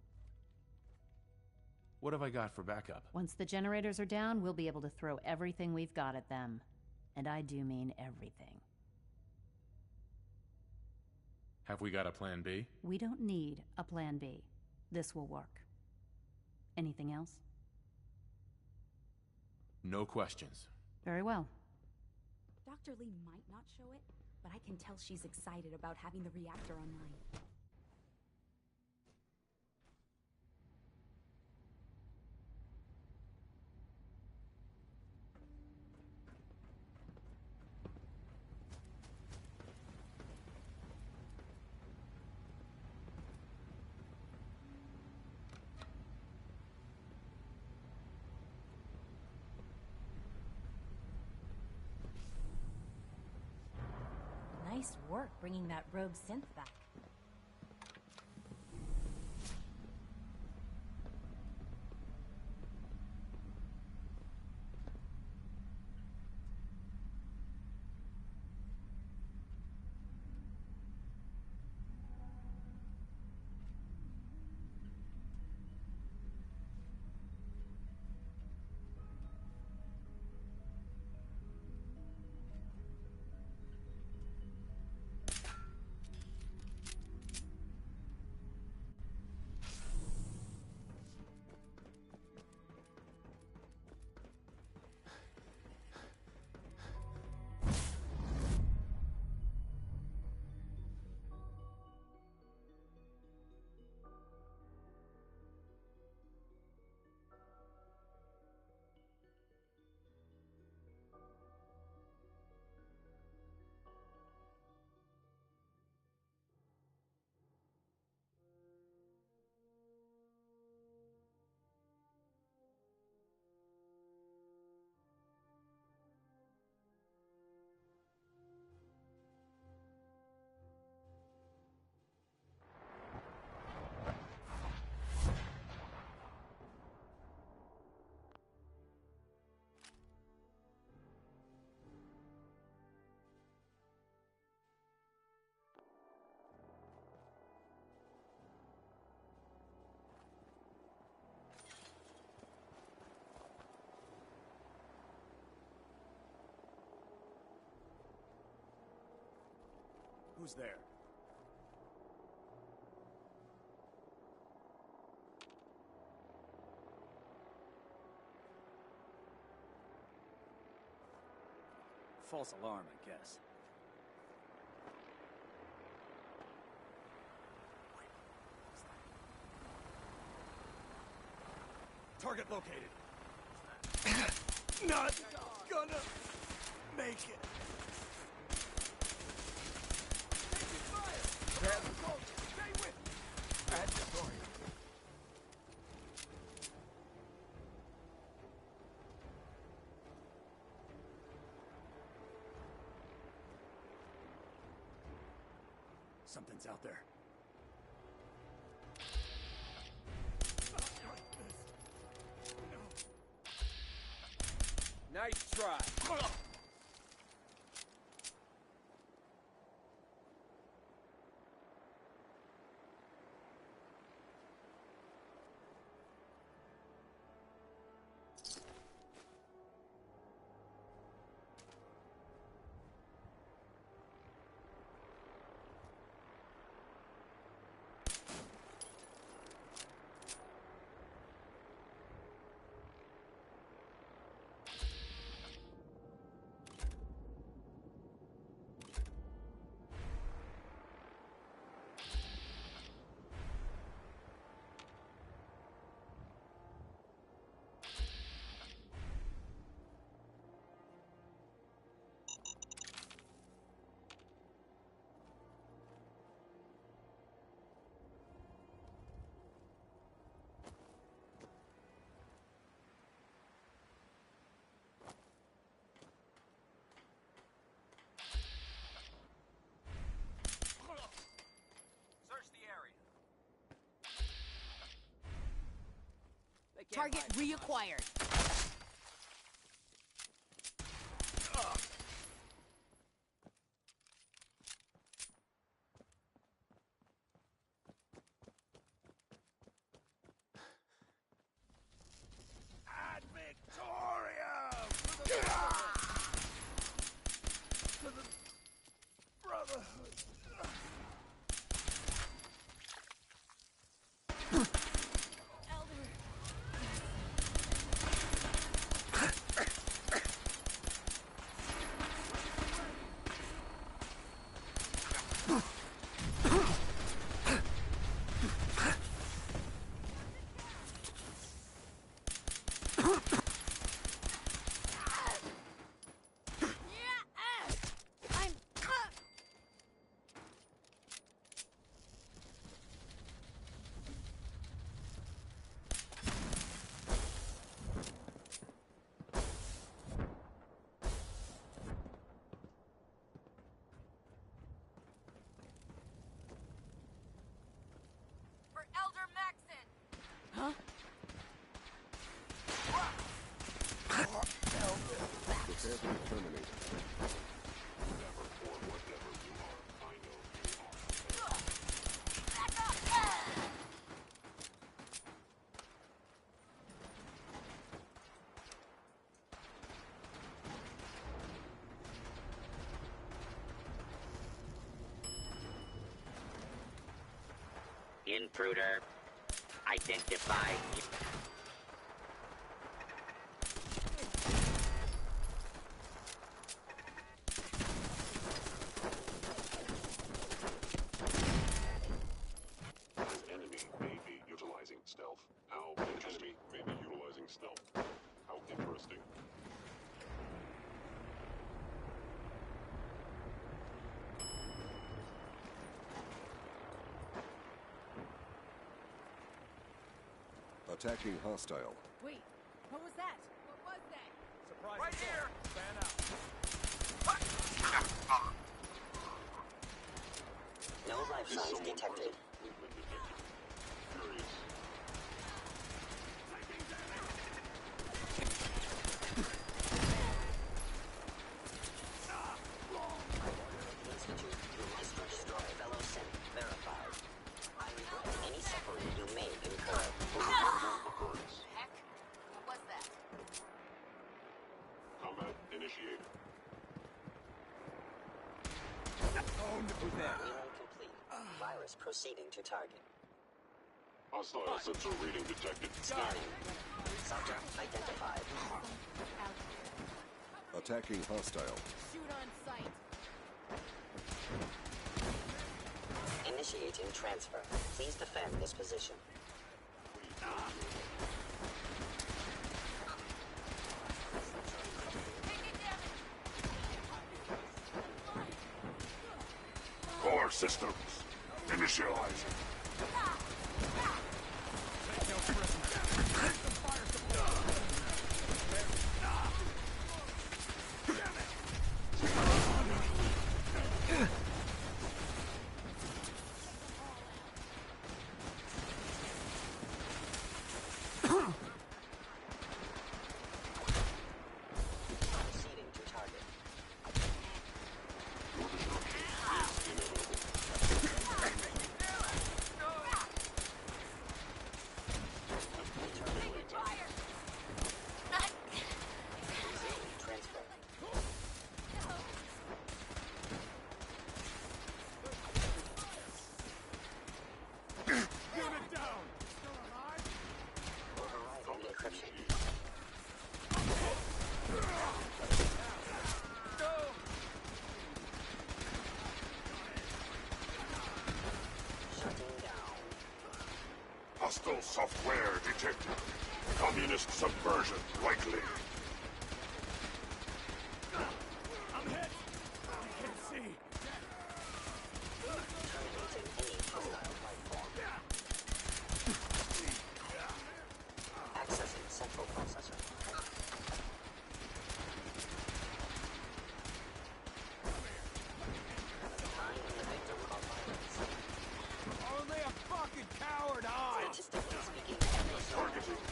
What have I got for backup? Once the generators are down, we'll be able to throw everything we've got at them. And I do mean everything. Have we got a plan B? We don't need a plan B. This will work. Anything else? No questions. Very well. Dr. Lee might not show it, but I can tell she's excited about having the reactor online. Nice work bringing that rogue synth back. Who's there? False alarm, I guess. Target located. Not gonna make it. Grab the boat. Stay with me. At the door. Something's out there. Nice try. Target reacquired. Ad Victoriam! To the Brotherhood. For Elder Maxon! Huh? Prepare to be terminated. Whoever or whatever you are, I know you are. Back up! Intruder, identify. An enemy may be utilizing stealth. How interesting. Enemy may be utilizing stealth. How interesting. Attacking hostile. Wait, what was that? What was that? Surprise Right assault. here. Fan out. No life signs detected. Movement detected. Furious. Institute, you must destroy fellow synth. Verified. I regret any suffering you may incur. Occurrence. Heck? What was that? Combat initiated. Renewal complete. Virus proceeding to target. Hostile sensor reading detected. Scanning. Subject identified. Attacking hostile. Shoot on sight. Initiating transfer. Please defend this position. Core systems. Initializing. Proceeding to target. Resuming transfer. Unit down. Still alive? Overriding encryption. Shutting down. Hostile software detected. Communist subversion likely. I'm hit. I can't see. Terminating any hostile life form. Accessing central processor. Find the victim of violence. Only a fucking coward, I. Statistically speaking, Targeting.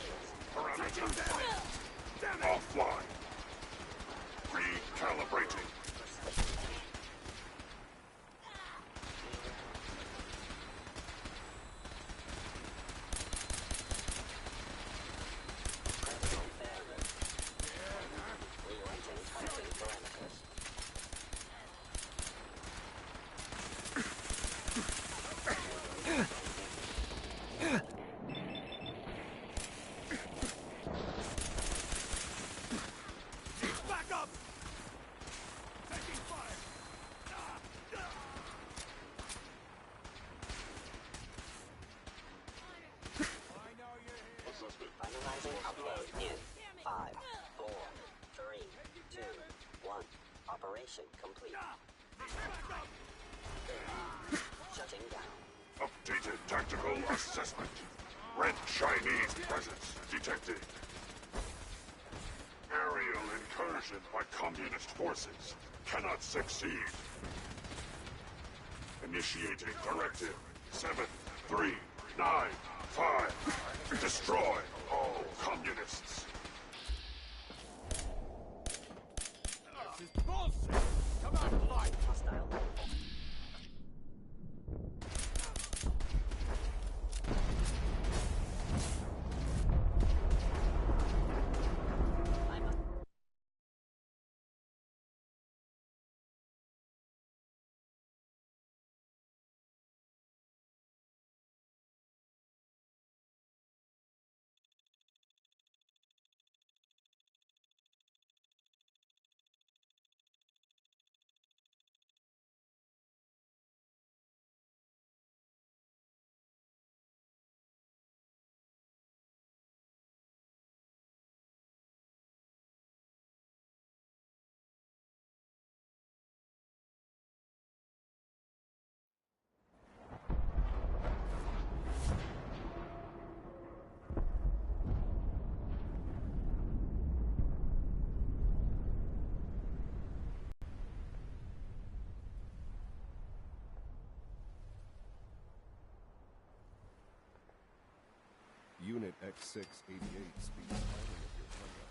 Operation complete. Shutting down. Updated tactical assessment. Red Chinese presence detected. Aerial incursion by communist forces cannot succeed. Initiating directive 7395. Destroy all communists. This is bullshit! Come on, fight! Hostile. Unit X688 speaks highly of your conduct.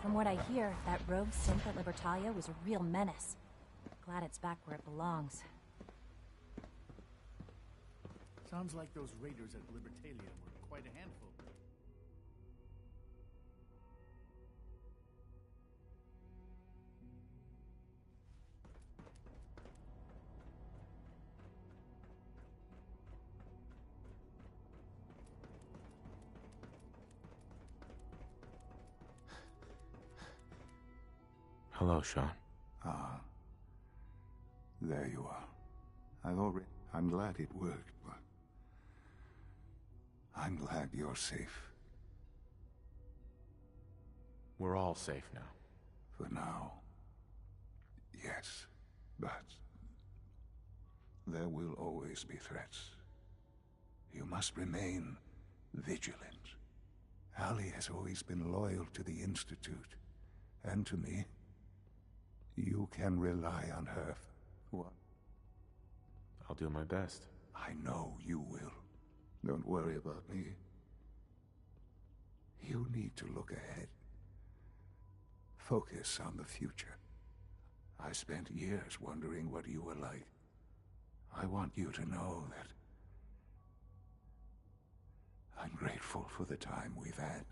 From what I hear, that rogue synth at Libertalia was a real menace. Glad it's back where it belongs. Sounds like those raiders at Libertalia were quite a handful. Hello, Sean. Ah. There you are. I'm glad it worked, but I'm glad you're safe. We're all safe now. For now. Yes, but there will always be threats. You must remain vigilant. Allie has always been loyal to the Institute, and to me. You can rely on her. What? I'll do my best. I know you will. Don't worry about me. You need to look ahead. Focus on the future. I spent years wondering what you were like. I want you to know that I'm grateful for the time we've had.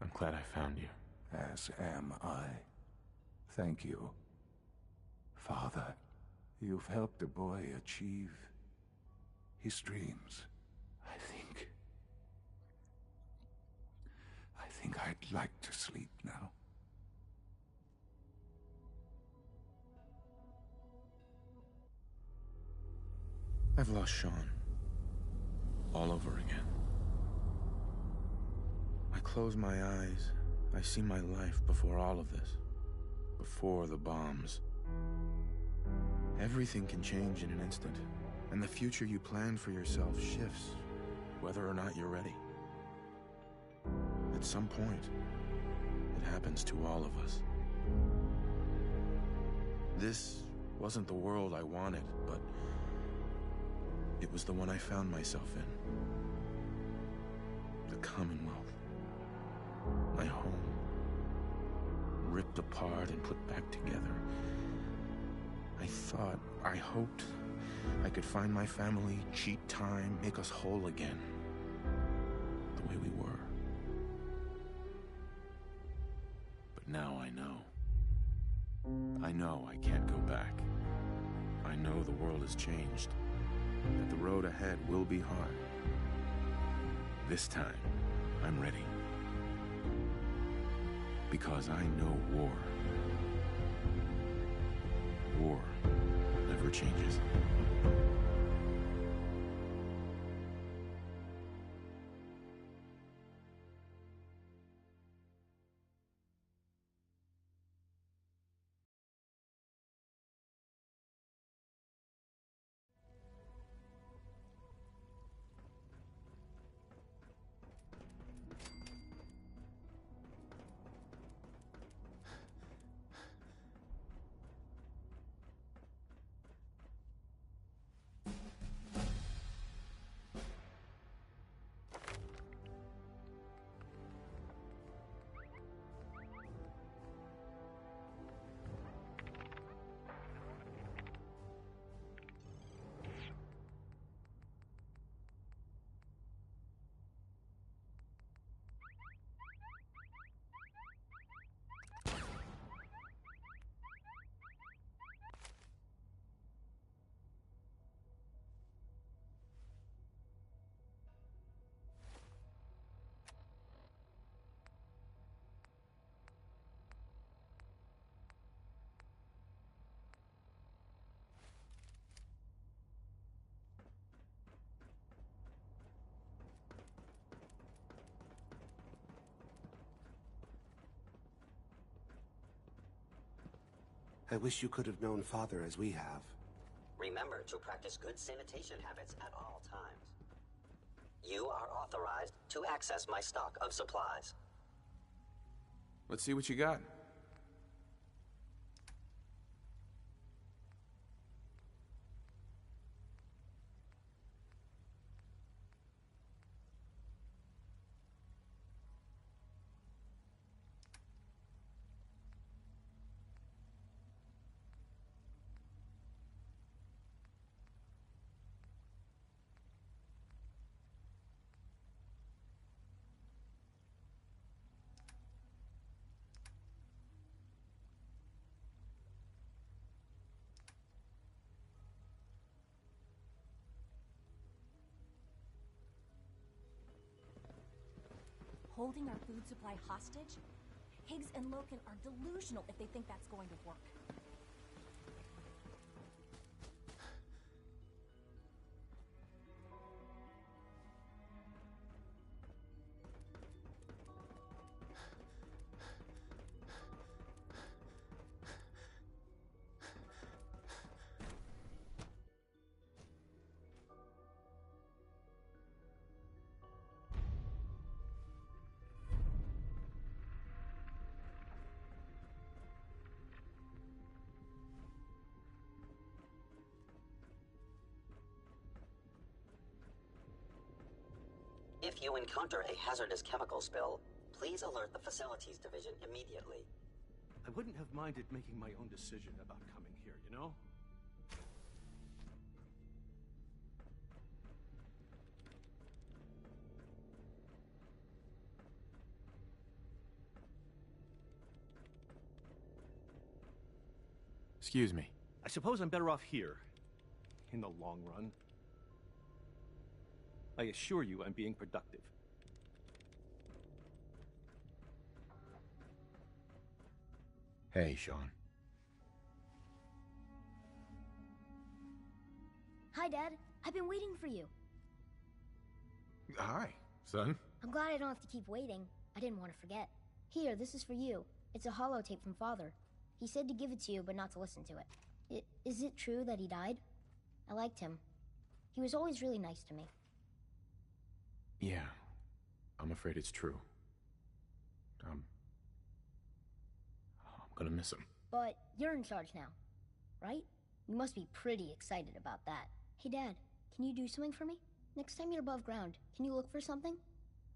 I'm glad I found you. As am I. Thank you. Father, you've helped a boy achieve his dreams. I think I'd like to sleep now. I've lost Sean. All over again. I close my eyes. I see my life before all of this. Before the bombs. Everything can change in an instant, and the future you plan for yourself shifts, whether or not you're ready. At some point, it happens to all of us. This wasn't the world I wanted, but it was the one I found myself in. The Commonwealth. My home. Ripped apart and put back together. I hoped I could find my family, cheat time, make us whole again. The way we were. But now I know. I know I can't go back. I know the world has changed. That the road ahead will be hard. This time, I'm ready. Because I know war. War never changes. I wish you could have known Father as we have. Remember to practice good sanitation habits at all times. You are authorized to access my stock of supplies. Let's see what you got. Holding our food supply hostage? Higgs and Loken are delusional if they think that's going to work. If you encounter a hazardous chemical spill, please alert the Facilities Division immediately. I wouldn't have minded making my own decision about coming here, you know? Excuse me. I suppose I'm better off here, in the long run. I assure you I'm being productive. Hey, Sean. Hi, Dad. I've been waiting for you. Hi, son. I'm glad I don't have to keep waiting. I didn't want to forget. Here, this is for you. It's a holotape from Father. He said to give it to you, but not to listen to it. Is it true that he died? I liked him. He was always really nice to me. Yeah, I'm afraid it's true. I'm gonna miss him. But you're in charge now, right? You must be pretty excited about that. Hey, Dad, can you do something for me? Next time you're above ground, can you look for something?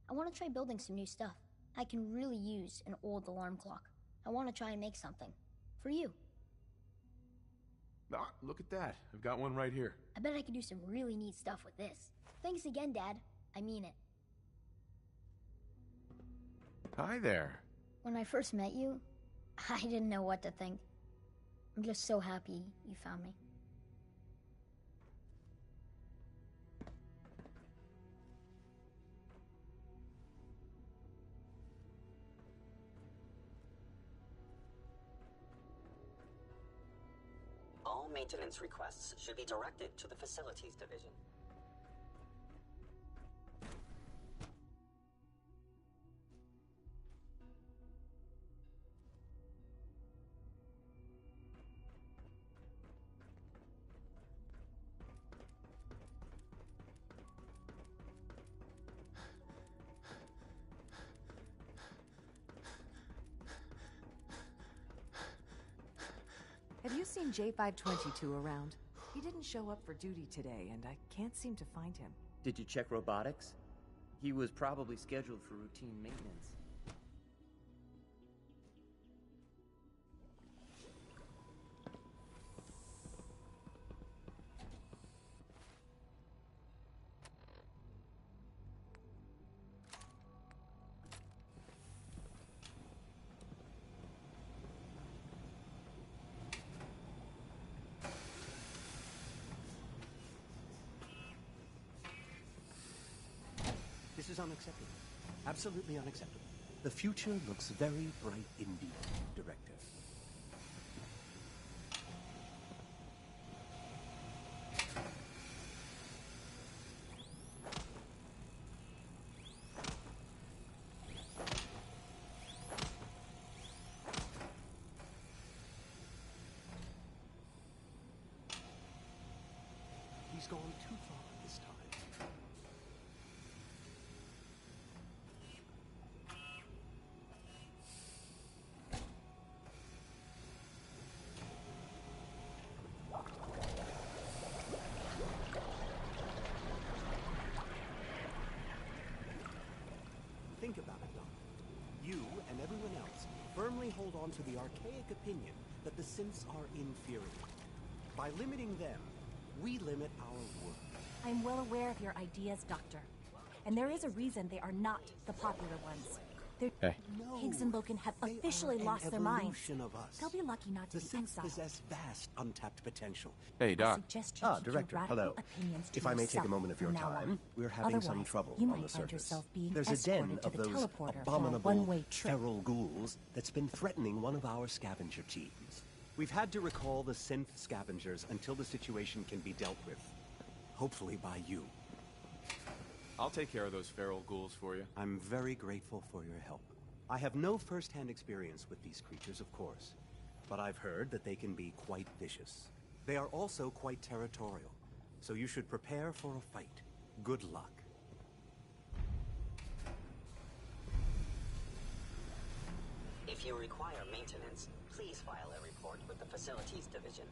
I want to try building some new stuff. I can really use an old alarm clock. I want to try and make something. For you. Ah, look at that. I've got one right here. I bet I could do some really neat stuff with this. Thanks again, Dad. I mean it. Hi there. When I first met you, I didn't know what to think. I'm just so happy you found me. All maintenance requests should be directed to the Facilities Division. Have you seen J522 around? He didn't show up for duty today, and I can't seem to find him. Did you check robotics? He was probably scheduled for routine maintenance. This is unacceptable. Absolutely unacceptable. The future looks very bright indeed, Director. He's gone too far this time. Think about it, Doc. You and everyone else firmly hold on to the archaic opinion that the synths are inferior. By limiting them, we limit our work. I'm well aware of your ideas, Doctor. And there is a reason they are not the popular ones. Hey. Higgs and Logan have They officially are lost an their minds. evolution of us. They'll be lucky not to The be synths exiled. possess vast untapped potential. Hey, Doc. Suggest you keep Director, your radical hello. opinions to If I may take yourself a moment of your from now time, on. we're having some Otherwise, trouble you on might the find surface. yourself being There's a den escorted to of the those teleporter for a abominable one-way trip. Feral ghouls that's been threatening one of our scavenger teams. We've had to recall the synth scavengers until the situation can be dealt with. Hopefully by you. I'll take care of those feral ghouls for you. I'm very grateful for your help. I have no first-hand experience with these creatures, of course, but I've heard that they can be quite vicious. They are also quite territorial, so you should prepare for a fight. Good luck. If you require maintenance, please file a report with the Facilities Division.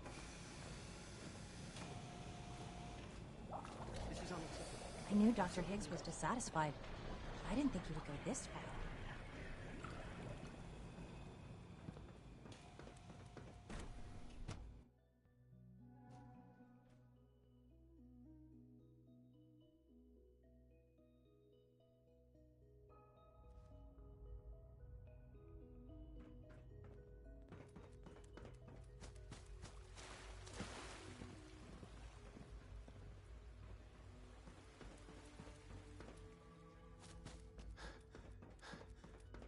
This is unacceptable. I knew Dr. Higgs was dissatisfied. I didn't think he would go this far.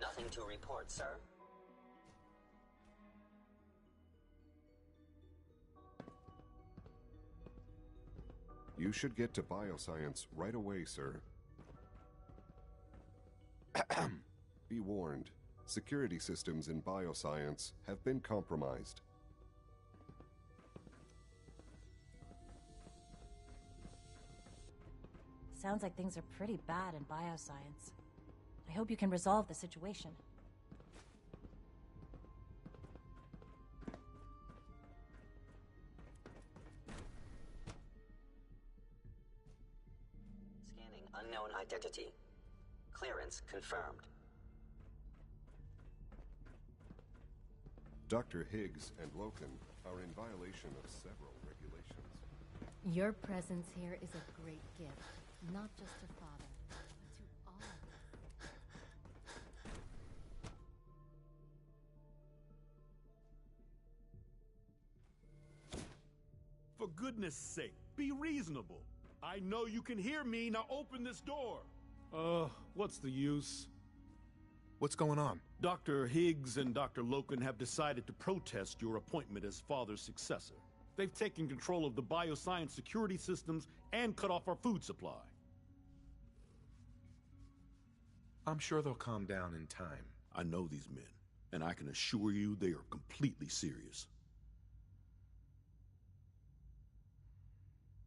Nothing to report, sir. You should get to bioscience right away, sir. Be warned. Security systems in bioscience have been compromised. Sounds like things are pretty bad in bioscience. I hope you can resolve the situation. Scanning unknown identity. Clearance confirmed. Dr. Higgs and Loken are in violation of several regulations. Your presence here is a great gift, not just to Father, but to all of us. For goodness sake, be reasonable. I know you can hear me, now open this door. What's the use? What's going on? Dr. Higgs and Dr. Loken have decided to protest your appointment as Father's successor. They've taken control of the bioscience security systems and cut off our food supply. I'm sure they'll calm down in time. I know these men, and I can assure you they are completely serious.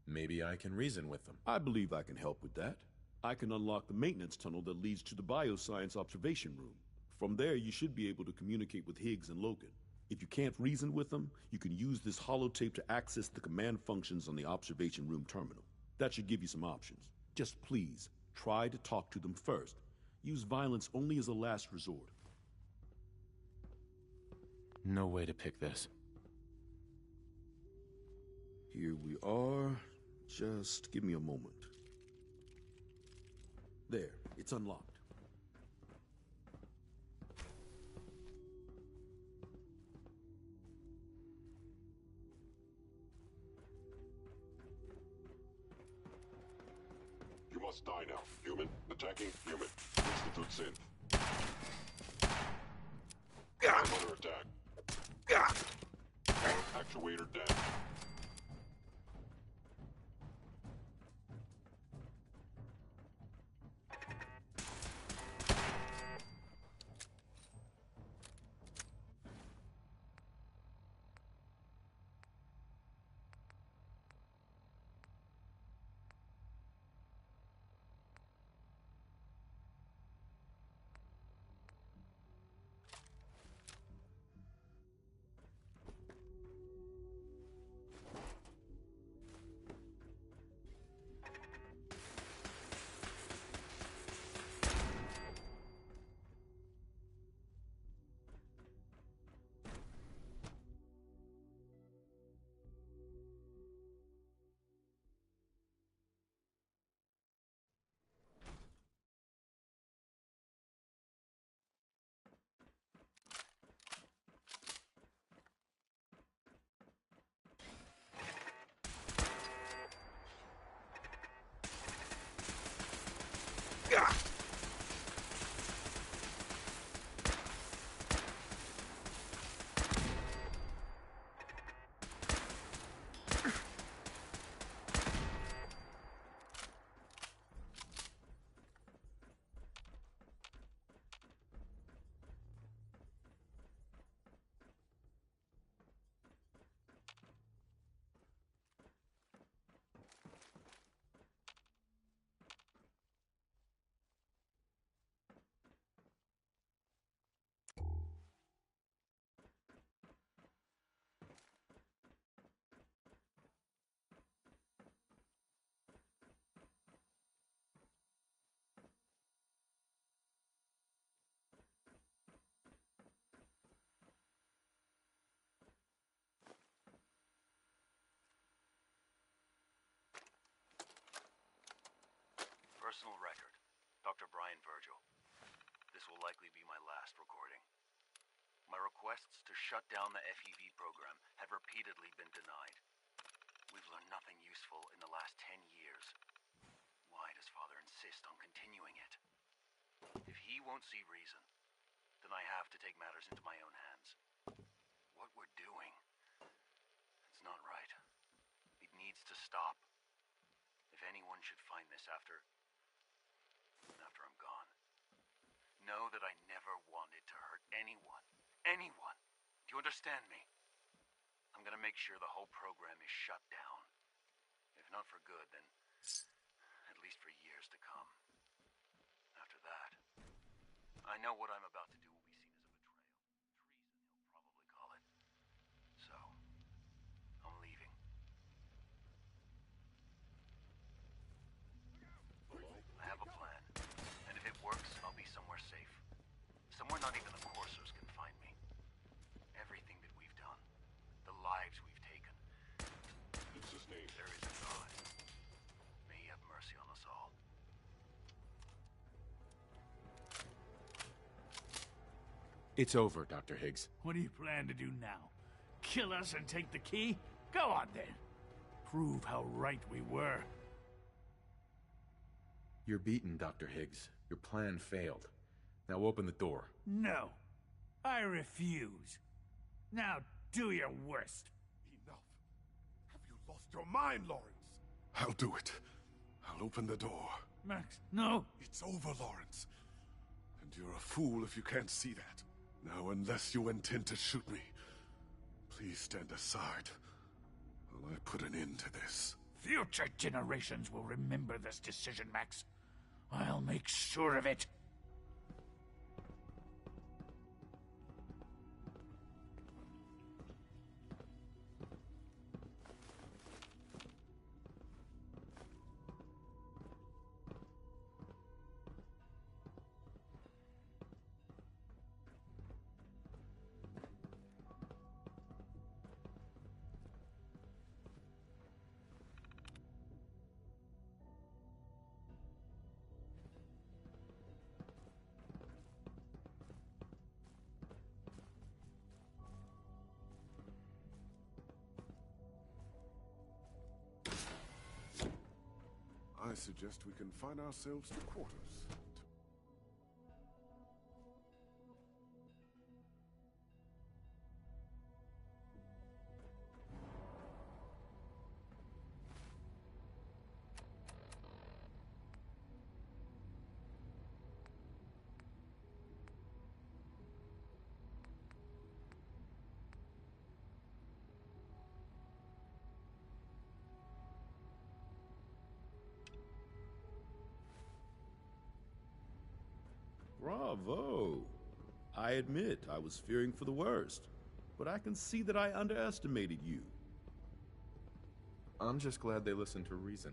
Maybe I can reason with them. I believe I can help with that. I can unlock the maintenance tunnel that leads to the bioscience observation room. From there, you should be able to communicate with Higgs and Logan. If you can't reason with them, you can use this holotape to access the command functions on the observation room terminal. That should give you some options. Just please, try to talk to them first. Use violence only as a last resort. No way to pick this. Here we are. Just give me a moment. There, it's unlocked. You must die now. Human. Attacking human. Institute synth. I'm under attack. Actuator down. likely be my last recording. My requests to shut down the FEV program have repeatedly been denied. We've learned nothing useful in the last 10 years. Why does Father insist on continuing it? If he won't see reason, then I have to take matters into my own hands. What we're doing, it's not right. It needs to stop. If anyone should find this after I'm gone, know that I never wanted to hurt anyone. Anyone. Do you understand me? I'm gonna make sure the whole program is shut down. If not for good, then at least for years to come. After that, I know what I'm about to do will be seen as a betrayal. Treason, he'll probably call it. So, I'm leaving. I have a plan, and if it works, I'll be somewhere safe. Somewhere not even the coursers can find me. Everything that we've done, the lives we've taken. There is a God. May he have mercy on us all. It's over, Dr. Higgs. What do you plan to do now? Kill us and take the key? Go on then. Prove how right we were. You're beaten, Dr. Higgs. Your plan failed. Now open the door. No. I refuse. Now do your worst. Enough. Have you lost your mind, Lawrence? I'll do it. I'll open the door. Max, no. It's over, Lawrence. And you're a fool if you can't see that. Now, unless you intend to shoot me, please stand aside while I put an end to this. Future generations will remember this decision, Max. I'll make sure of it. I suggest we confine ourselves to quarters. Bravo! I admit I was fearing for the worst, but I can see that I underestimated you. I'm just glad they listened to reason.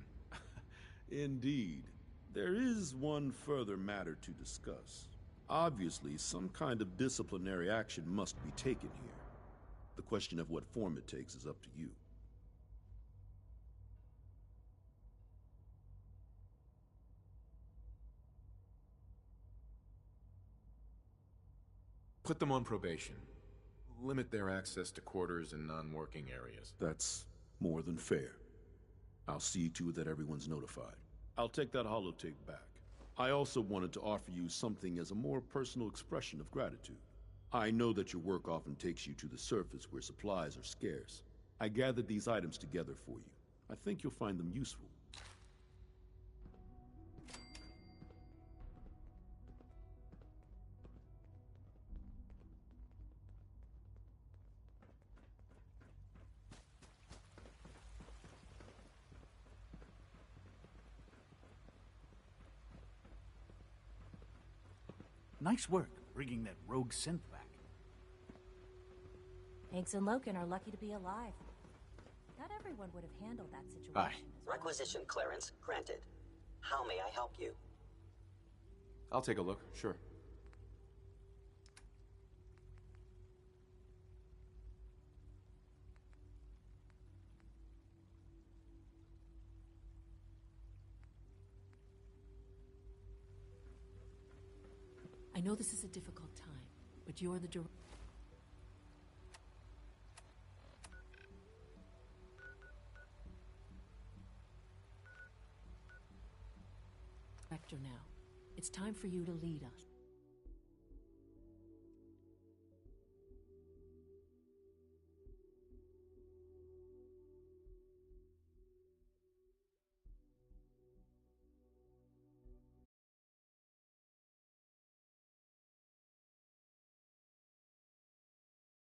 Indeed. There is one further matter to discuss. Obviously, some kind of disciplinary action must be taken here. The question of what form it takes is up to you. Put them on probation. Limit their access to quarters and non-working areas. That's more than fair. I'll see to it that everyone's notified. I'll take that holotape back. I also wanted to offer you something as a more personal expression of gratitude. I know that your work often takes you to the surface where supplies are scarce. I gathered these items together for you. I think you'll find them useful. Nice work bringing that rogue synth back. Higgs and Loken are lucky to be alive. Not everyone would have handled that situation. Aye. Requisition clearance granted. How may I help you? I'll take a look, sure. I know this is a difficult time, but you're the director now. It's time for you to lead us.